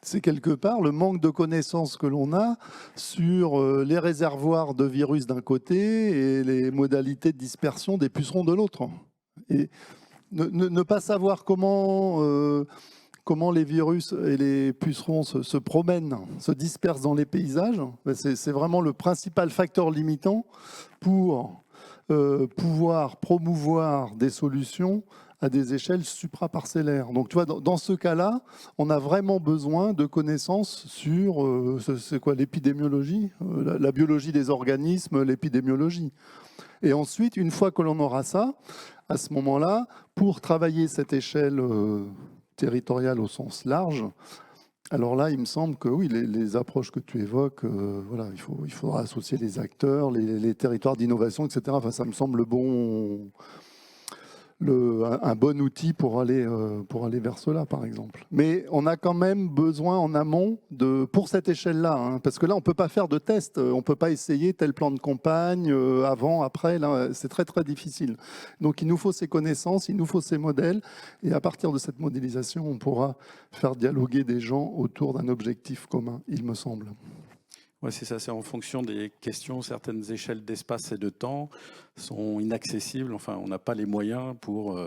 C'est quelque part le manque de connaissances que l'on a sur les réservoirs de virus d'un côté et les modalités de dispersion des pucerons de l'autre. Et ne pas savoir comment les virus et les pucerons se promènent, se dispersent dans les paysages, c'est vraiment le principal facteur limitant pour pouvoir promouvoir des solutions à des échelles supraparcellaires. Donc, tu vois, dans ce cas-là, on a vraiment besoin de connaissances sur c'est quoi, l'épidémiologie, la biologie des organismes, l'épidémiologie. Et ensuite, une fois que l'on aura ça, à ce moment-là, pour travailler cette échelle territoriale au sens large, alors là, il me semble que oui, les approches que tu évoques, voilà, il faudra associer les acteurs, les territoires d'innovation, etc. Enfin, ça me semble un bon outil pour aller vers cela, par exemple. Mais on a quand même besoin en amont, pour cette échelle-là, hein, parce que là, on ne peut pas faire de tests, on ne peut pas essayer tel plan de campagne, avant, après, là, c'est très, très difficile. Donc, il nous faut ces connaissances, il nous faut ces modèles, et à partir de cette modélisation, on pourra faire dialoguer des gens autour d'un objectif commun, il me semble. Oui, c'est ça, c'est en fonction des questions. Certaines échelles d'espace et de temps sont inaccessibles. Enfin, on n'a pas les moyens pour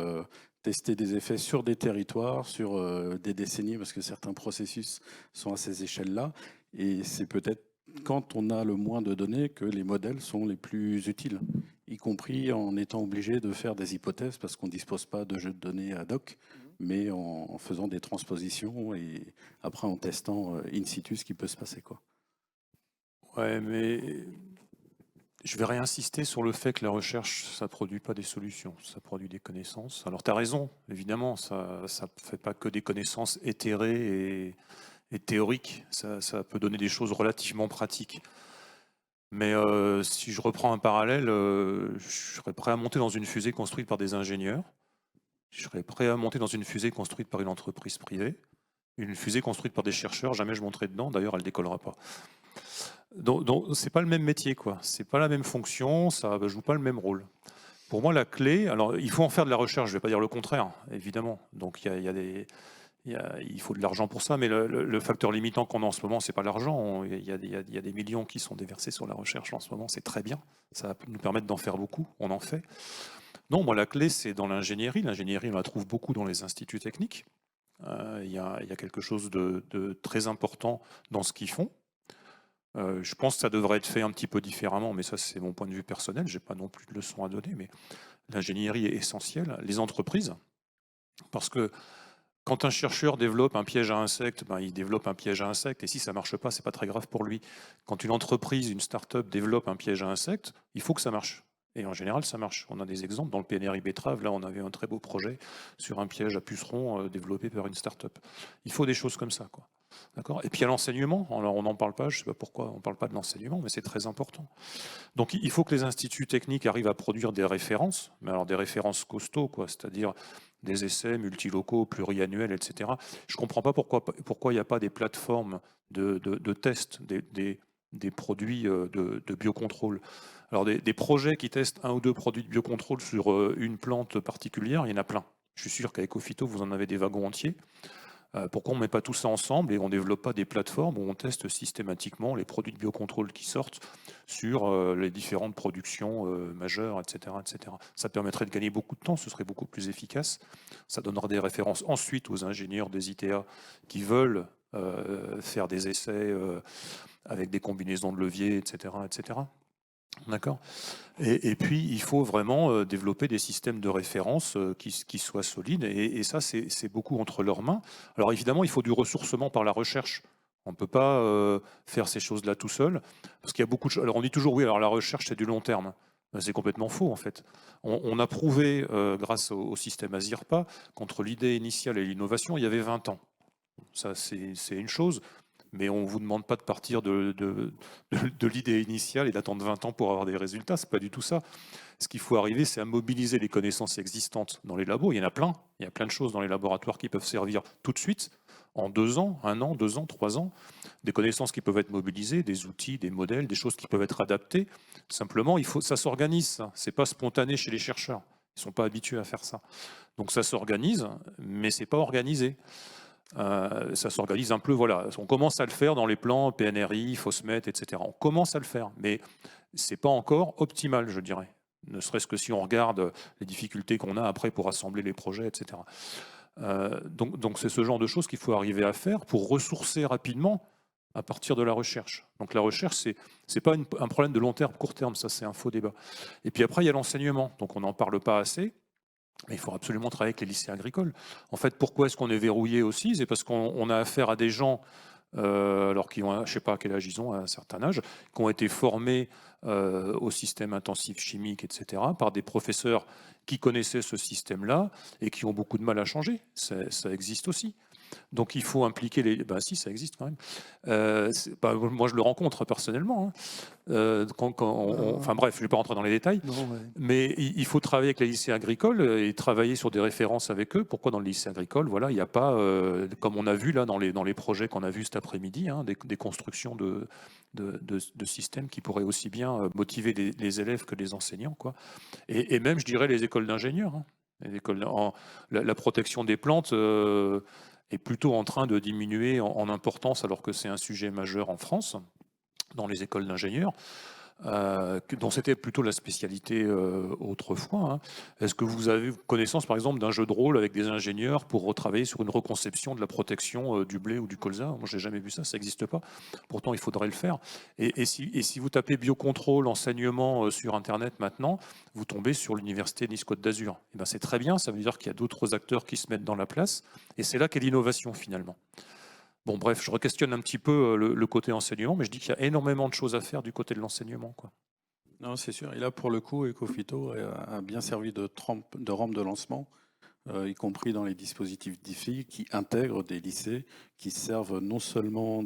tester des effets sur des territoires, sur des décennies, parce que certains processus sont à ces échelles-là. Et c'est peut-être quand on a le moins de données que les modèles sont les plus utiles, y compris en étant obligé de faire des hypothèses, parce qu'on ne dispose pas de jeux de données ad hoc, mais en faisant des transpositions et après en testant in situ ce qui peut se passer, quoi. Ouais, mais je vais réinsister sur le fait que la recherche, ça ne produit pas des solutions, ça produit des connaissances. Alors, tu as raison, évidemment, ça ne fait pas que des connaissances éthérées et théoriques, ça peut donner des choses relativement pratiques. Mais si je reprends un parallèle, je serais prêt à monter dans une fusée construite par des ingénieurs. Je serais prêt à monter dans une fusée construite par une entreprise privée. Une fusée construite par des chercheurs, jamais je monterai dedans, d'ailleurs elle ne décollera pas. Donc c'est pas le même métier, quoi. C'est pas la même fonction, ça ne joue pas le même rôle. Pour moi, la clé, alors il faut en faire de la recherche, je ne vais pas dire le contraire, évidemment. Donc il faut de l'argent pour ça, mais le facteur limitant qu'on a en ce moment, c'est pas l'argent. Il y a des millions qui sont déversés sur la recherche en ce moment, c'est très bien. Ça va nous permettre d'en faire beaucoup, on en fait. Non, moi la clé, c'est dans l'ingénierie. L'ingénierie, on la trouve beaucoup dans les instituts techniques. Il y a quelque chose de très important dans ce qu'ils font. Je pense que ça devrait être fait un petit peu différemment, mais ça c'est mon point de vue personnel, je n'ai pas non plus de leçons à donner, mais l'ingénierie est essentielle. Les entreprises, parce que quand un chercheur développe un piège à insectes, ben, il développe un piège à insectes, et si ça ne marche pas, ce n'est pas très grave pour lui. Quand une entreprise, une start-up développe un piège à insectes, il faut que ça marche. Et en général, ça marche. On a des exemples dans le PNRI Betterave. Là, on avait un très beau projet sur un piège à pucerons développé par une start-up. Il faut des choses comme ça, quoi. D'accord. Et puis il y a l'enseignement. Alors on n'en parle pas, je ne sais pas pourquoi on ne parle pas de l'enseignement, mais c'est très important. Donc il faut que les instituts techniques arrivent à produire des références, mais alors des références costauds, quoi, c'est-à-dire des essais multilocaux, pluriannuels, etc. Je ne comprends pas pourquoi il n'y a pas des plateformes de tests des produits de biocontrôle. Alors des projets qui testent un ou deux produits de biocontrôle sur une plante particulière, il y en a plein. Je suis sûr qu'à Ecofito, vous en avez des wagons entiers. Pourquoi on ne met pas tout ça ensemble et on ne développe pas des plateformes où on teste systématiquement les produits de biocontrôle qui sortent sur les différentes productions majeures, etc., etc. Ça permettrait de gagner beaucoup de temps, ce serait beaucoup plus efficace. Ça donnera des références ensuite aux ingénieurs des ITA qui veulent faire des essais avec des combinaisons de leviers, etc., etc. D'accord. Et puis, il faut vraiment développer des systèmes de référence qui soient solides. Et ça, c'est beaucoup entre leurs mains. Alors, évidemment, il faut du ressourcement par la recherche. On ne peut pas faire ces choses-là tout seul. Parce qu'il y a beaucoup de choses. Alors, on dit toujours, oui, alors la recherche, c'est du long terme. C'est complètement faux, en fait. On a prouvé, grâce au système ASIRPA, qu'entre l'idée initiale et l'innovation, il y avait 20 ans. Ça, c'est une chose. Mais on ne vous demande pas de partir de l'idée initiale et d'attendre 20 ans pour avoir des résultats. Ce n'est pas du tout ça. Ce qu'il faut arriver, c'est à mobiliser les connaissances existantes dans les labos. Il y en a plein. Il y a plein de choses dans les laboratoires qui peuvent servir tout de suite, en 2 ans, 1 an, 2 ans, 3 ans. Des connaissances qui peuvent être mobilisées, des outils, des modèles, des choses qui peuvent être adaptées. Simplement, ça s'organise. Ce n'est pas spontané chez les chercheurs. Ils ne sont pas habitués à faire ça. Donc ça s'organise, mais ce n'est pas organisé. Ça s'organise un peu, voilà. On commence à le faire dans les plans PNRI, FOSMET, etc. On commence à le faire, mais c'est pas encore optimal, je dirais. Ne serait-ce que si on regarde les difficultés qu'on a après pour assembler les projets, etc. Donc c'est ce genre de choses qu'il faut arriver à faire pour ressourcer rapidement à partir de la recherche. Donc la recherche, c'est pas un problème de long terme, court terme, ça c'est un faux débat. Et puis après, il y a l'enseignement, donc on n'en parle pas assez. Mais il faut absolument travailler avec les lycées agricoles. En fait, pourquoi est-ce qu'on est verrouillé aussi? C'est parce qu'on a affaire à des gens, alors qui ont, je ne sais pas à quel âge ils ont, à un certain âge, qui ont été formés au système intensif chimique, etc., par des professeurs qui connaissaient ce système-là et qui ont beaucoup de mal à changer. Ça existe aussi. Donc il faut impliquer les... Ben si, ça existe quand même. Moi, je le rencontre personnellement. Hein. Enfin bref, je ne vais pas rentrer dans les détails. Non, ouais. Mais il faut travailler avec les lycées agricoles et travailler sur des références avec eux. Pourquoi dans le lycée agricole, voilà, il n'y a pas, comme on a vu là dans les projets qu'on a vus cet après-midi, hein, des constructions de systèmes qui pourraient aussi bien motiver les élèves que les enseignants, quoi. Et même, je dirais, les écoles d'ingénieurs. Hein. La protection des plantes est plutôt en train de diminuer en importance, alors que c'est un sujet majeur en France, dans les écoles d'ingénieurs. Dont c'était plutôt la spécialité autrefois. Hein. Est-ce que vous avez connaissance, par exemple, d'un jeu de rôle avec des ingénieurs pour retravailler sur une reconception de la protection du blé ou du colza? Moi, j'ai jamais vu ça, ça n'existe pas. Pourtant, il faudrait le faire. Et si vous tapez biocontrôle, enseignement sur Internet maintenant, vous tombez sur l'université Nice-Côte d'Azur. Et ben, c'est très bien, ça veut dire qu'il y a d'autres acteurs qui se mettent dans la place. Et c'est là qu'est l'innovation, finalement. Bon, bref, je re-questionne un petit peu le côté enseignement, mais je dis qu'il y a énormément de choses à faire du côté de l'enseignement, quoi. Non, c'est sûr. Et là, pour le coup, Ecofito a bien servi de rampe de lancement, y compris dans les dispositifs DIFI qui intègrent des lycées qui servent non seulement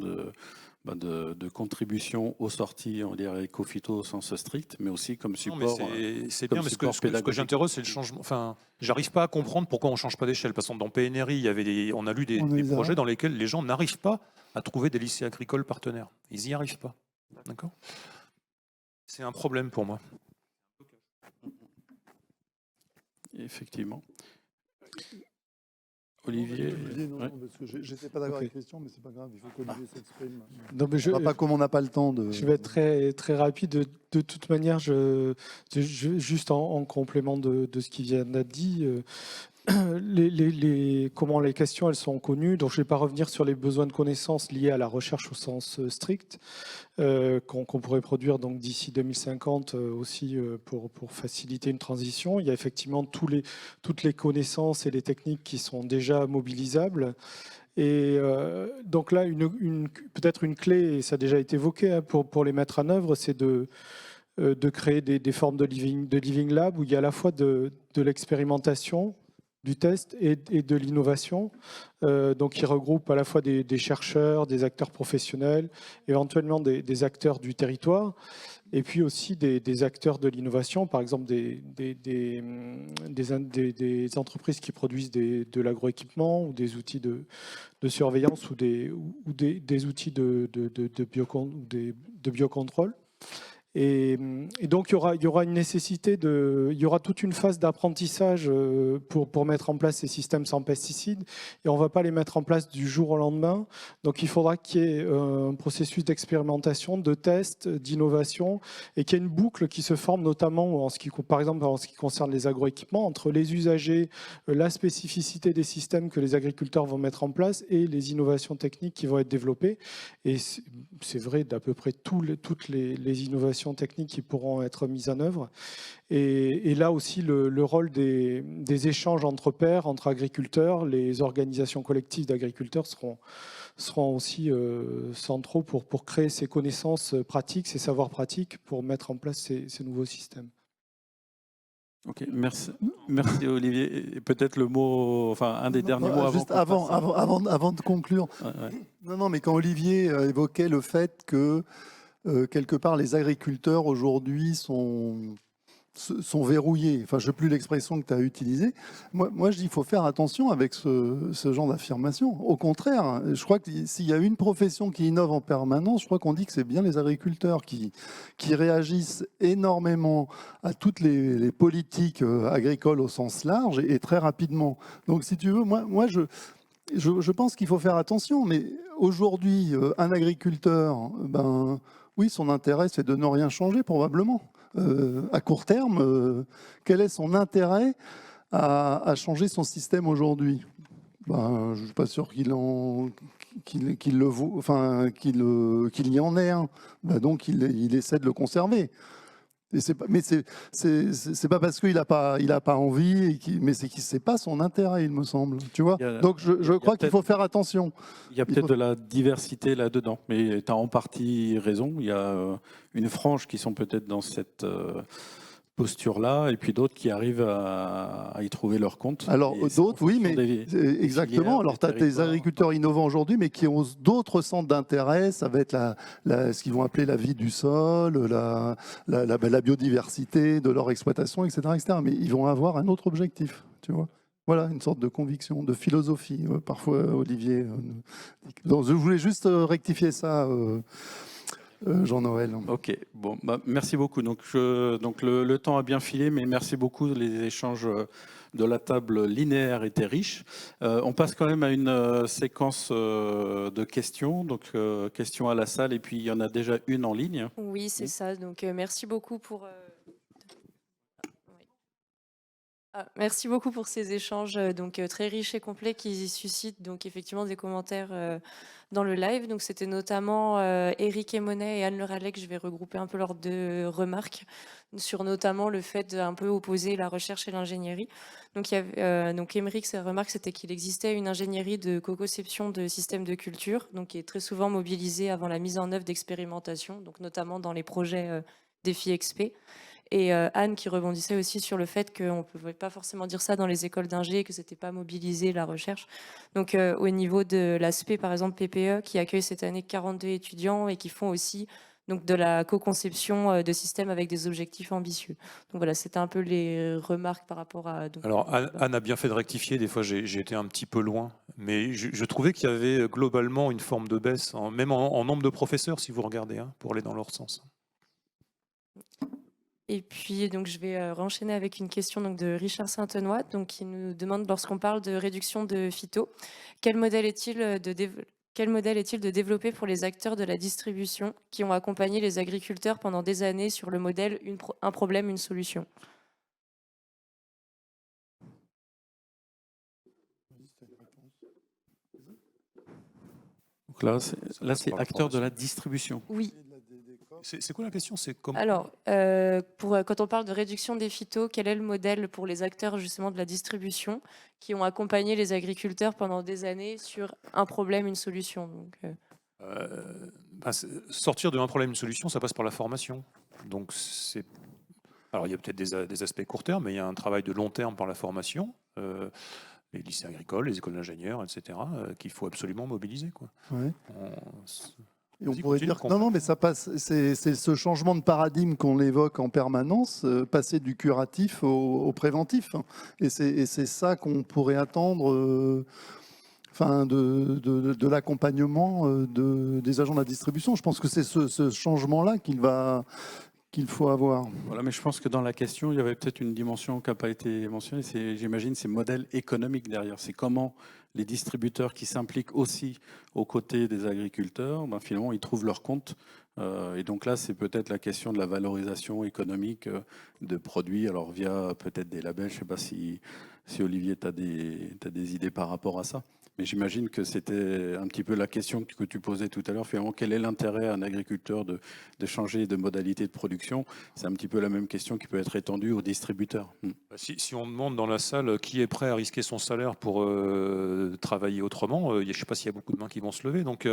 de contribution aux sorties, on dirait éco-phyto au sens strict, mais aussi comme Non, mais support. c'est comme bien, mais support ce que pédagogique. j'interroge, c'est le changement. Enfin, j'arrive pas à comprendre pourquoi on change pas d'échelle. Parce que dans PNRI, on a lu des projets dans lesquels les gens n'arrivent pas à trouver des lycées agricoles partenaires. Ils n'y arrivent pas. D'accord ? C'est un problème pour moi. Effectivement. Olivier, non, ouais. parce que j'étais pas d'accord Ok. avec Christian, mais c'est pas grave, il faut qu'Olivier s'exprime. Non, mais Pas comme on n'a pas le temps de. je vais être très, très rapide. De toute manière, juste en complément de ce qui vient d'être dit, comment les questions elles sont connues. Donc, je ne vais pas revenir sur les besoins de connaissances liés à la recherche au sens strict qu'on pourrait produire donc d'ici 2050 aussi pour faciliter une transition. Il y a effectivement toutes les connaissances et les techniques qui sont déjà mobilisables. Et donc là, peut-être une clé, et ça a déjà été évoqué pour les mettre en œuvre, c'est de créer des formes de living lab où il y a à la fois de l'expérimentation, du test et de l'innovation. Donc, qui regroupe à la fois des chercheurs, des acteurs professionnels, éventuellement des acteurs du territoire, et puis aussi des acteurs de l'innovation, par exemple des entreprises qui produisent de l'agroéquipement ou des outils de surveillance ou des outils de biocontrôle. Et donc, il y aura une nécessité il y aura toute une phase d'apprentissage pour mettre en place ces systèmes sans pesticides. Et on ne va pas les mettre en place du jour au lendemain. Donc, il faudra qu'il y ait un processus d'expérimentation, de test, d'innovation, et qu'il y ait une boucle qui se forme, notamment, par exemple, en ce qui concerne les agroéquipements, entre les usagers, la spécificité des systèmes que les agriculteurs vont mettre en place et les innovations techniques qui vont être développées. Et c'est vrai d'à peu près toutes les innovations techniques qui pourront être mises en œuvre. Et là aussi, le rôle des échanges entre pairs, entre agriculteurs, les organisations collectives d'agriculteurs seront aussi centraux pour créer ces connaissances pratiques, ces savoirs pratiques pour mettre en place ces nouveaux systèmes. Ok, merci Olivier. Et peut-être le mot, enfin un des derniers mots juste avant de conclure. Ouais. Non, mais quand Olivier évoquait le fait que quelque part les agriculteurs aujourd'hui sont verrouillés. Enfin, je ne sais plus l'expression que tu as utilisée. Moi, je dis qu'il faut faire attention avec ce genre d'affirmation. Au contraire, je crois que s'il y a une profession qui innove en permanence, je crois qu'on dit que c'est bien les agriculteurs qui réagissent énormément à toutes les politiques agricoles au sens large et très rapidement. Donc, si tu veux, moi je pense qu'il faut faire attention. Mais aujourd'hui, un agriculteur, oui, son intérêt, c'est de ne rien changer, probablement. À court terme, quel est son intérêt à changer son système aujourd'hui ? Je ne suis pas sûr qu'il y en ait un. Donc, il essaie de le conserver. Mais c'est pas parce qu'il n'a pas envie, mais c'est que c'est pas son intérêt, il me semble. Tu vois ? Donc je crois qu'il faut faire attention. Il y a peut-être de la diversité là-dedans, mais tu as en partie raison. Il y a une frange qui sont peut-être dans cette posture-là, et puis d'autres qui arrivent à y trouver leur compte. Alors d'autres, oui, mais exactement. Alors tu as des agriculteurs innovants aujourd'hui, mais qui ont d'autres centres d'intérêt. Ça va être ce qu'ils vont appeler la vie du sol, la biodiversité de leur exploitation, etc., etc. Mais ils vont avoir un autre objectif, tu vois. Voilà, une sorte de conviction, de philosophie, parfois, Olivier. Donc, je voulais juste rectifier ça. Jean-Noël. Ok, bon, merci beaucoup. Donc le temps a bien filé, mais merci beaucoup. Les échanges de la table linéaire étaient riches. On passe quand même à une séquence de questions. Donc questions à la salle, et puis il y en a déjà une en ligne. Oui, c'est ça. Donc merci beaucoup pour... merci beaucoup pour ces échanges donc très riches et complets qui suscitent donc effectivement des commentaires dans le live. Donc c'était notamment Eric Emonet et Anne Le Rallec. Je vais regrouper un peu leurs deux remarques sur notamment le fait d'un peu opposer la recherche et l'ingénierie. Donc donc Émeric, sa remarque, c'était qu'il existait une ingénierie de co-conception de systèmes de culture, donc qui est très souvent mobilisée avant la mise en œuvre d'expérimentations, donc notamment dans les projets Défi XP. Et Anne qui rebondissait aussi sur le fait qu'on ne pouvait pas forcément dire ça dans les écoles d'ingé, que c'était pas mobilisé la recherche. Donc au niveau de l'aspect, par exemple, PPE, qui accueille cette année 42 étudiants et qui font aussi donc, de la co-conception de systèmes avec des objectifs ambitieux. Donc voilà, c'était un peu les remarques par rapport à... Donc, Alors Anne a bien fait de rectifier, des fois j'ai été un petit peu loin, mais je trouvais qu'il y avait globalement une forme de baisse, même en nombre de professeurs si vous regardez, hein, pour aller dans leur sens. Et puis, donc, je vais renchaîner avec une question donc, de Richard Saint-Tenois, donc, qui nous demande, lorsqu'on parle de réduction de phyto, quel modèle est-il de développer pour les acteurs de la distribution qui ont accompagné les agriculteurs pendant des années sur le modèle un problème, une solution? Donc là, c'est acteur de la distribution. Oui. C'est quoi la question? C'est comment? Alors, quand on parle de réduction des phytos, quel est le modèle pour les acteurs justement de la distribution qui ont accompagné les agriculteurs pendant des années sur un problème, une solution? Donc, sortir de un problème, une solution, ça passe par la formation. Donc alors il y a peut-être des aspects court terme, mais il y a un travail de long terme par la formation. Les lycées agricoles, les écoles d'ingénieurs, etc., qu'il faut absolument mobiliser, quoi. Ouais. Et on Vas-y, pourrait continue, dire que non, mais ça passe. C'est ce changement de paradigme qu'on évoque en permanence, passer du curatif au préventif. Et c'est ça qu'on pourrait attendre. Enfin, de l'accompagnement des agents de la distribution. Je pense que c'est ce changement-là qu'il faut avoir. Voilà, mais je pense que dans la question, il y avait peut-être une dimension qui n'a pas été mentionnée. J'imagine, c'est le modèle économique derrière. C'est comment les distributeurs qui s'impliquent aussi aux côtés des agriculteurs, ben, finalement, ils trouvent leur compte. Et donc là, c'est peut-être la question de la valorisation économique de produits, alors via peut-être des labels. Je ne sais pas si Olivier, tu as des idées par rapport à ça. Mais j'imagine que c'était un petit peu la question que tu posais tout à l'heure. Finalement, quel est l'intérêt à un agriculteur de changer de modalité de production? C'est un petit peu la même question qui peut être étendue aux distributeurs. Si on demande dans la salle qui est prêt à risquer son salaire pour travailler autrement, je ne sais pas s'il y a beaucoup de mains qui vont se lever, donc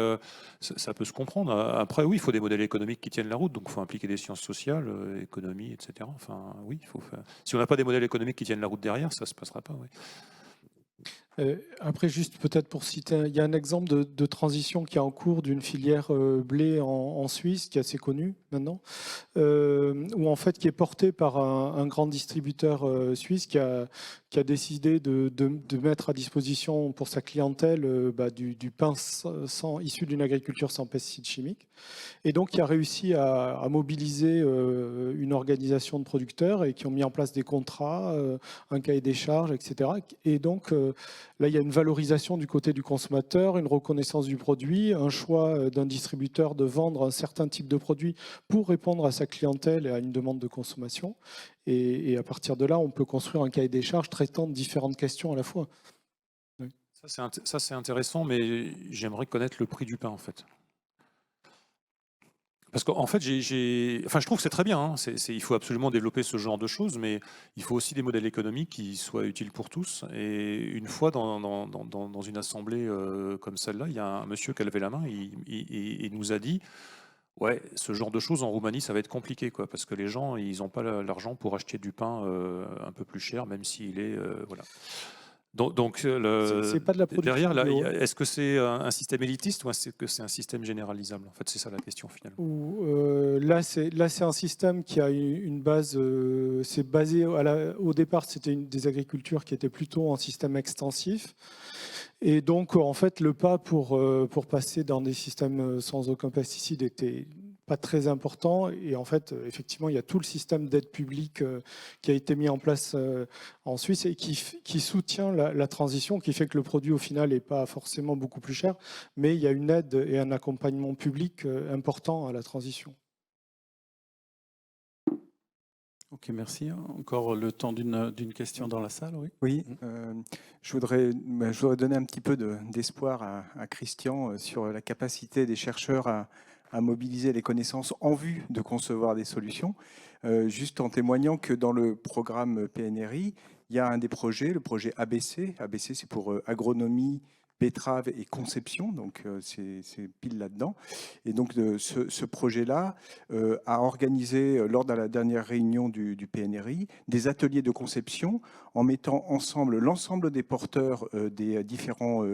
ça peut se comprendre. Après, oui, il faut des modèles économiques qui tiennent la route, donc il faut impliquer des sciences sociales, économie, etc. Enfin, oui, il faut faire. Si on n'a pas des modèles économiques qui tiennent la route derrière, ça ne se passera pas. Oui. Après, juste peut-être pour citer, il y a un exemple de transition qui est en cours d'une filière blé en Suisse, qui est assez connue maintenant, où en fait qui est portée par un grand distributeur suisse qui a décidé de mettre à disposition pour sa clientèle du pain issu d'une agriculture sans pesticides chimiques. Et donc, qui a réussi à mobiliser une organisation de producteurs et qui ont mis en place des contrats, un cahier des charges, etc. Et donc, là, il y a une valorisation du côté du consommateur, une reconnaissance du produit, un choix d'un distributeur de vendre un certain type de produit pour répondre à sa clientèle et à une demande de consommation. Et à partir de là, on peut construire un cahier des charges traitant de différentes questions à la fois. Oui. Ça, c'est intéressant, mais j'aimerais connaître le prix du pain, en fait. Parce qu'en fait, je trouve que c'est très bien, hein. Il faut absolument développer ce genre de choses, mais il faut aussi des modèles économiques qui soient utiles pour tous. Et une fois, dans une assemblée comme celle-là, il y a un monsieur qui a levé la main, il nous a dit « Ouais, ce genre de choses en Roumanie, ça va être compliqué, quoi, parce que les gens, ils n'ont pas l'argent pour acheter du pain un peu plus cher, même s'il est... voilà. » Donc, c'est pas de la production derrière, bio. est-ce que c'est un système élitiste ou est-ce que c'est un système généralisable? En fait, c'est ça la question finalement. Là, c'est un système qui a une base. C'est basé au départ, c'était des agricultures qui étaient plutôt en système extensif. Et donc, en fait, le pas pour passer dans des systèmes sans aucun pesticide était pas très important. Et en fait, effectivement, il y a tout le système d'aide publique qui a été mis en place en Suisse et qui soutient la transition, qui fait que le produit, au final, n'est pas forcément beaucoup plus cher, mais il y a une aide et un accompagnement public important à la transition. Ok, merci. Encore le temps d'une question dans la salle, oui. Oui, je voudrais donner un petit peu d'espoir à Christian sur la capacité des chercheurs à mobiliser les connaissances en vue de concevoir des solutions, juste en témoignant que dans le programme PNRI, il y a un des projets, le projet ABC. ABC, c'est pour agronomie, betterave et conception, donc c'est pile là-dedans. Et donc ce projet-là a organisé, lors de la dernière réunion du PNRI, des ateliers de conception en mettant ensemble l'ensemble des porteurs des différents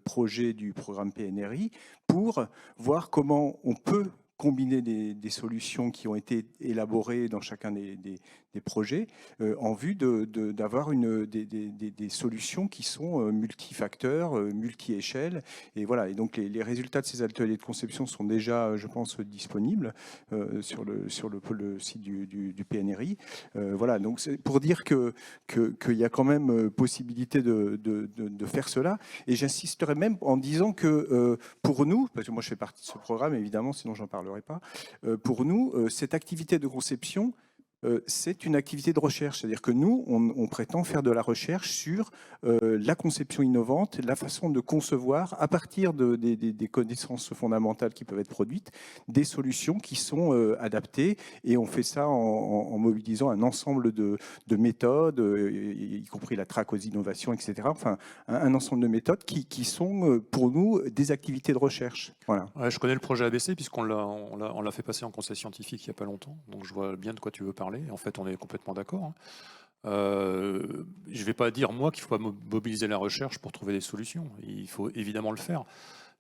projets du programme PNRI pour voir comment on peut combiner des solutions qui ont été élaborées dans chacun des projets en vue d'avoir des solutions qui sont multifacteurs, multi-échelles. Et voilà. Et donc les résultats de ces ateliers de conception sont déjà, je pense, disponibles sur le site du PNRI. Voilà. Donc c'est pour dire qu'il y a quand même possibilité de faire cela. Et j'insisterai même en disant que pour nous, parce que moi je fais partie de ce programme évidemment, sinon j'en parlerai pas. Pour nous, cette activité de conception, c'est une activité de recherche, c'est-à-dire que nous, on prétend faire de la recherche sur la conception innovante, la façon de concevoir, à partir des connaissances fondamentales qui peuvent être produites, des solutions qui sont adaptées, et on fait ça en mobilisant un ensemble de méthodes, y compris la traque aux innovations, etc. Enfin, un ensemble de méthodes qui sont, pour nous, des activités de recherche. Voilà. Ouais, je connais le projet ABC, puisqu'on l'a fait passer en conseil scientifique il n'y a pas longtemps, donc je vois bien de quoi tu veux parler. En fait, on est complètement d'accord. Hein. Je ne vais pas dire, moi, qu'il faut mobiliser la recherche pour trouver des solutions. Il faut évidemment le faire.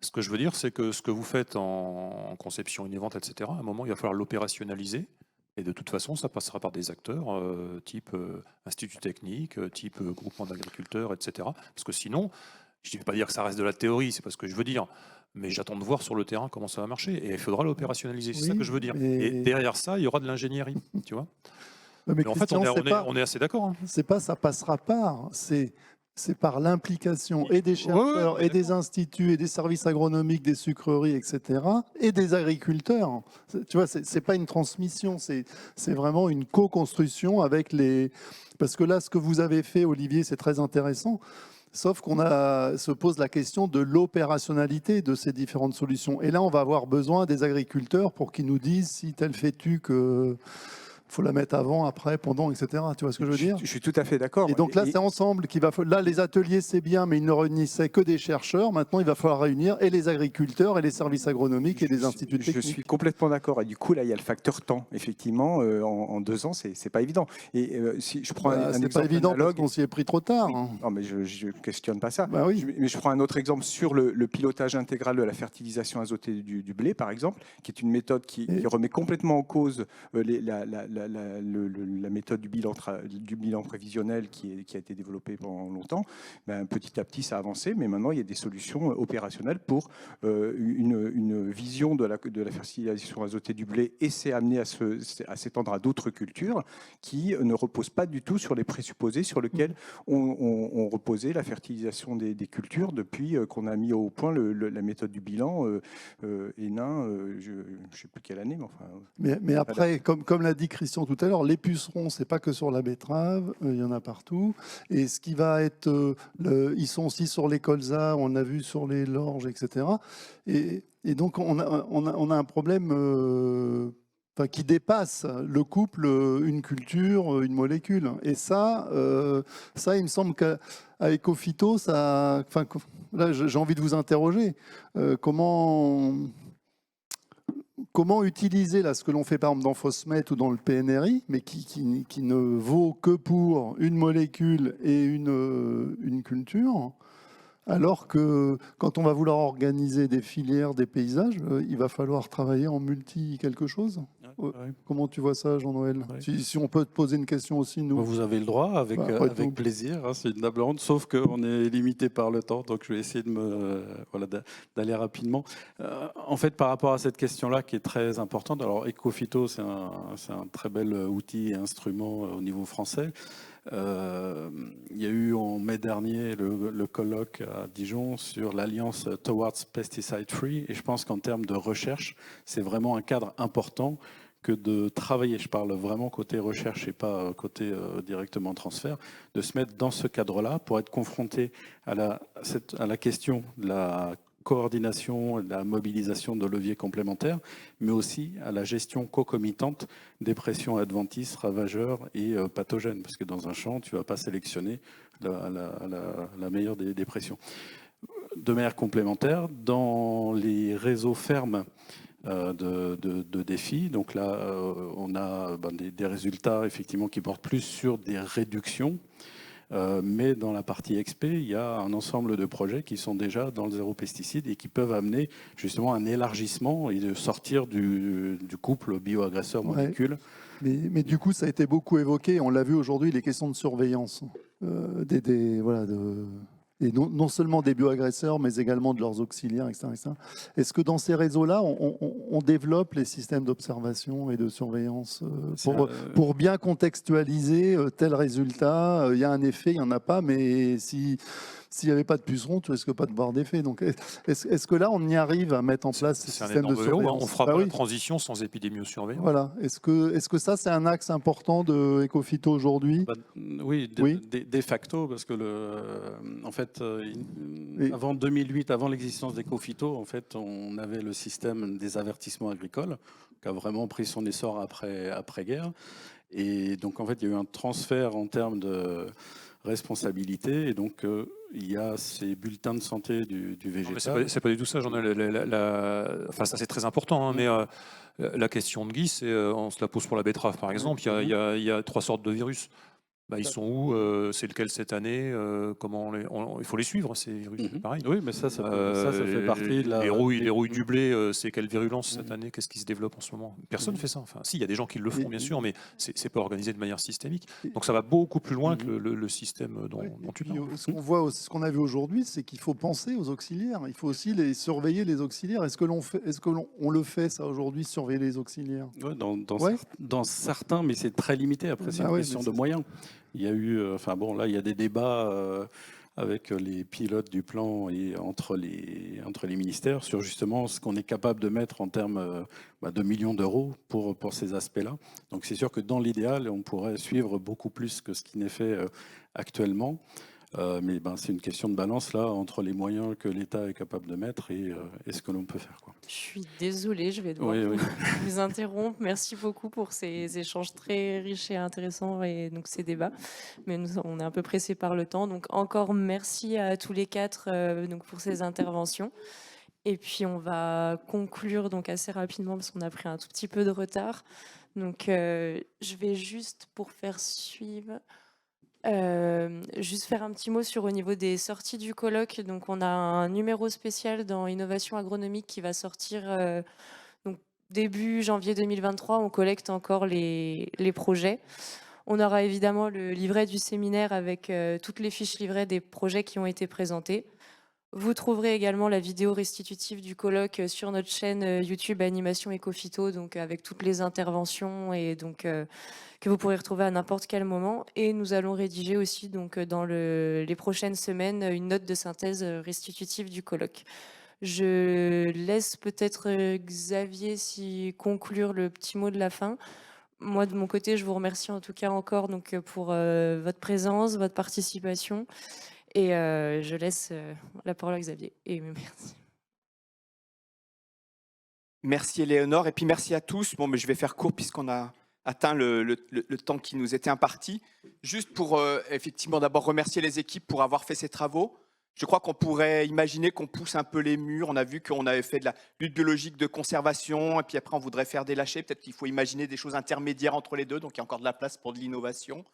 Ce que je veux dire, c'est que ce que vous faites en conception innovante, etc., à un moment, il va falloir l'opérationnaliser. Et de toute façon, ça passera par des acteurs type institut technique, type groupement d'agriculteurs, etc. Parce que sinon, je ne vais pas dire que ça reste de la théorie, c'est pas ce que je veux dire. Mais j'attends de voir sur le terrain comment ça va marcher. Et il faudra l'opérationnaliser, c'est ça que je veux dire. Et derrière ça, il y aura de l'ingénierie, tu vois. Mais en fait, on est assez d'accord. Hein. C'est pas ça passera par, c'est par l'implication et des chercheurs, et des instituts, et des services agronomiques, des sucreries, etc., et des agriculteurs. Tu vois, c'est pas une transmission, c'est vraiment une co-construction avec les... Parce que là, ce que vous avez fait, Olivier, c'est très intéressant. Sauf qu'on se pose la question de l'opérationnalité de ces différentes solutions. Et là, on va avoir besoin des agriculteurs pour qu'ils nous disent si tel fais-tu que... faut la mettre avant, après, pendant, etc. Tu vois ce que je veux dire? Je suis tout à fait d'accord. Et donc là, c'est ensemble qu'il va falloir... Là, les ateliers, c'est bien, mais ils ne réunissaient que des chercheurs. Maintenant, il va falloir réunir et les agriculteurs, et les services agronomiques, et les instituts techniques. Je suis complètement d'accord. Et du coup, là, il y a le facteur temps. Effectivement, en 2 ans, c'est pas évident. Et si je prends un exemple pas évident analogue, parce qu'on s'y est pris trop tard. Hein. Non, mais je questionne pas ça. Bah oui. Mais je prends un autre exemple sur le pilotage intégral de la fertilisation azotée du blé, par exemple, qui est une méthode qui remet complètement en cause la méthode du bilan prévisionnel qui a été développée pendant longtemps. Petit à petit, ça a avancé, mais maintenant, il y a des solutions opérationnelles pour une vision de la fertilisation azotée du blé, et c'est amené à s'étendre à d'autres cultures qui ne reposent pas du tout sur les présupposés sur lesquels on reposait la fertilisation des cultures depuis qu'on a mis au point la méthode du bilan Hénin, je ne sais plus quelle année, mais enfin... Mais après, comme l'a dit Christian tout à l'heure, les pucerons, c'est pas que sur la betterave, il y en a partout. Et ce qui va être... ils sont aussi sur les colzas, on l'a vu sur les lorges, etc. Et donc, on a un problème... qui dépasse le couple, une culture, une molécule. Et ça, il me semble qu'à Ecophyto, là, j'ai envie de vous interroger. Comment utiliser là, ce que l'on fait par exemple dans Fosmet ou dans le PNRI, mais qui ne vaut que pour une molécule et une culture, alors que quand on va vouloir organiser des filières, des paysages, il va falloir travailler en multi quelque chose. Ouais. Comment tu vois ça, Jean-Noël? Si on peut te poser une question aussi, nous. Vous avez le droit, avec plaisir, hein, c'est une table ronde, sauf qu'on est limité par le temps, donc je vais essayer d'aller rapidement. En fait, par rapport à cette question-là, qui est très importante, alors Ecophyto, c'est un très bel outil et instrument au niveau français. Il y a eu en mai dernier le colloque à Dijon sur l'alliance Towards Pesticide Free, et je pense qu'en termes de recherche, c'est vraiment un cadre important que de travailler, je parle vraiment côté recherche et pas côté directement transfert, de se mettre dans ce cadre-là pour être confronté à la question de la coordination, la mobilisation de leviers complémentaires, mais aussi à la gestion concomitante des pressions adventices, ravageurs et pathogènes, parce que dans un champ, tu ne vas pas sélectionner la meilleure des pressions. de manière complémentaire, dans les réseaux fermes de défis, donc là, on a des résultats effectivement qui portent plus sur des réductions. Mais dans la partie XP, il y a un ensemble de projets qui sont déjà dans le zéro pesticide et qui peuvent amener justement un élargissement et de sortir du couple bioagresseur-molécule. Mais du coup, ça a été beaucoup évoqué. On l'a vu aujourd'hui, les questions de surveillance. Et non seulement des bioagresseurs, mais également de leurs auxiliaires, etc. etc. Est-ce que dans ces réseaux-là, on développe les systèmes d'observation et de surveillance pour bien contextualiser tel résultat? Il y a un effet, il n'y en a pas, mais s'il n'y avait pas de pucerons, tu risques pas de voir d'effet. Donc, est-ce que là, on y arrive à mettre en place ces systèmes de surveillance? On fera pas la transition sans épidémiosurveillance. Voilà. Est-ce que ça, c'est un axe important de Ecophyto aujourd'hui? Oui, de facto, parce que en fait, avant 2008, avant l'existence d'Ecophyto, en fait, on avait le système des avertissements agricoles qui a vraiment pris son essor après-guerre. Et donc, en fait, il y a eu un transfert en termes de responsabilité. Et donc, il y a ces bulletins de santé du végétal. C'est pas du tout ça. Enfin, ça, c'est très important. Hein, mais la question de Guy, on se la pose pour la betterave, par exemple. Il y a 3 sortes de virus. Ils sont où? C'est lequel cette année? Comment il faut les suivre, ces virus, pareil. Oui, mais ça fait partie de la... Les rouilles du blé, c'est quelle virulence cette année? Qu'est-ce qui se développe en ce moment? Personne ne fait ça. Enfin, si, il y a des gens qui le font, bien sûr, mais c'est pas organisé de manière systémique. Donc ça va beaucoup plus loin que le système dont tu parles. Ce qu'on a vu aujourd'hui, c'est qu'il faut penser aux auxiliaires. Il faut aussi surveiller les auxiliaires. Est-ce que l'on le fait, ça, aujourd'hui, surveiller les auxiliaires? Dans certains, mais c'est très limité. Après, c'est une question de moyens. Il y a eu, là, il y a des débats avec les pilotes du plan et entre les ministères sur justement ce qu'on est capable de mettre en termes de millions d'euros pour ces aspects-là. Donc c'est sûr que dans l'idéal, on pourrait suivre beaucoup plus que ce qui n'est fait actuellement. Mais c'est une question de balance là entre les moyens que l'État est capable de mettre et ce que l'on peut faire, quoi. Je suis désolée, je vais devoir vous interrompre. Merci beaucoup pour ces échanges très riches et intéressants et donc ces débats. Mais on est un peu pressé par le temps. Donc encore merci à tous les 4 donc pour ces interventions. Et puis on va conclure donc assez rapidement parce qu'on a pris un tout petit peu de retard. Donc je vais juste pour faire suivre... juste faire un petit mot sur au niveau des sorties du colloque. Donc, on a un numéro spécial dans Innovation agronomique qui va sortir donc début janvier 2023. On collecte encore les projets. On aura évidemment le livret du séminaire avec toutes les fiches livrets des projets qui ont été présentés. Vous trouverez également la vidéo restitutive du colloque sur notre chaîne YouTube Animation Ecophyto, donc avec toutes les interventions et donc que vous pourrez retrouver à n'importe quel moment. Et nous allons rédiger aussi donc dans les prochaines semaines une note de synthèse restitutive du colloque. Je laisse peut-être Xavier conclure le petit mot de la fin. Moi, de mon côté, je vous remercie en tout cas encore donc, pour votre présence, votre participation. Et je laisse la parole à Xavier. Et merci. Merci Éléonore. Et puis merci à tous. Bon, mais je vais faire court puisqu'on a atteint le temps qui nous était imparti. Juste pour effectivement d'abord remercier les équipes pour avoir fait ces travaux. Je crois qu'on pourrait imaginer qu'on pousse un peu les murs. On a vu qu'on avait fait de la lutte biologique de conservation et puis après on voudrait faire des lâchers. Peut-être qu'il faut imaginer des choses intermédiaires entre les deux. Donc il y a encore de la place pour de l'innovation.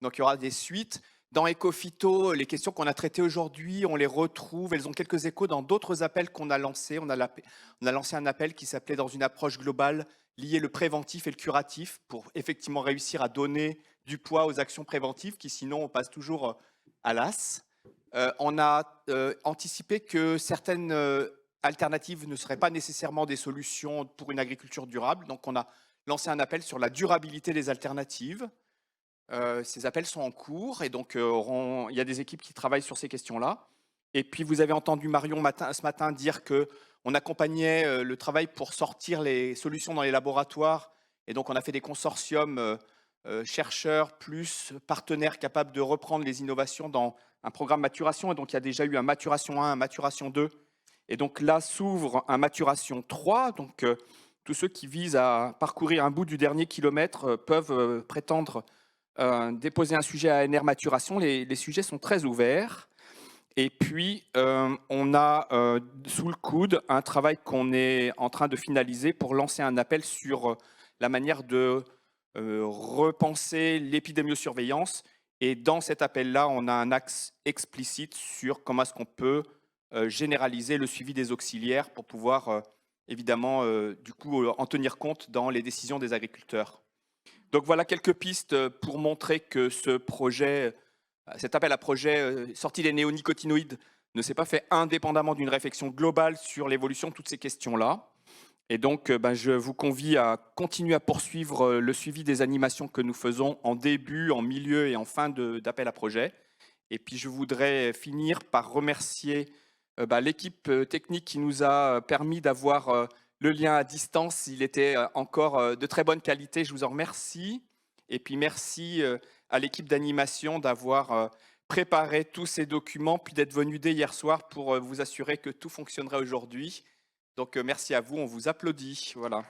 Donc il y aura des suites. Dans Ecophyto, les questions qu'on a traitées aujourd'hui, on les retrouve. Elles ont quelques échos dans d'autres appels qu'on a lancés. On a lancé un appel qui s'appelait « Dans une approche globale, lier le préventif et le curatif » pour effectivement réussir à donner du poids aux actions préventives qui sinon on passe toujours à l'as. On a anticipé que certaines alternatives ne seraient pas nécessairement des solutions pour une agriculture durable. Donc on a lancé un appel sur la durabilité des alternatives. Ces appels sont en cours et donc il y a des équipes qui travaillent sur ces questions-là. Et puis vous avez entendu Marion ce matin dire qu'on accompagnait le travail pour sortir les solutions dans les laboratoires. Et donc on a fait des consortiums chercheurs plus partenaires capables de reprendre les innovations dans un programme maturation. Et donc il y a déjà eu un maturation 1, un maturation 2. Et donc là s'ouvre un maturation 3. Donc tous ceux qui visent à parcourir un bout du dernier kilomètre peuvent prétendre déposer un sujet à ANR maturation. Les sujets sont très ouverts. Et puis, on a sous le coude un travail qu'on est en train de finaliser pour lancer un appel sur la manière de repenser l'épidémiosurveillance. Et dans cet appel-là, on a un axe explicite sur comment est-ce qu'on peut généraliser le suivi des auxiliaires pour pouvoir, évidemment, du coup, en tenir compte dans les décisions des agriculteurs. Donc voilà quelques pistes pour montrer que ce projet, cet appel à projet sorti des néonicotinoïdes ne s'est pas fait indépendamment d'une réflexion globale sur l'évolution de toutes ces questions-là. Et donc, je vous convie à continuer à poursuivre le suivi des animations que nous faisons en début, en milieu et en fin d'appel à projet. Et puis, je voudrais finir par remercier l'équipe technique qui nous a permis d'avoir le lien à distance. Il était encore de très bonne qualité, je vous en remercie. Et puis, merci à l'équipe d'animation d'avoir préparé tous ces documents, puis d'être venu dès hier soir pour vous assurer que tout fonctionnerait aujourd'hui. Donc, merci à vous, on vous applaudit. Voilà.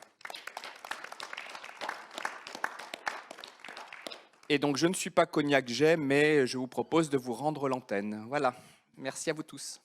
Et donc, je ne suis pas Cognac Jet, mais je vous propose de vous rendre l'antenne. Voilà. Merci à vous tous.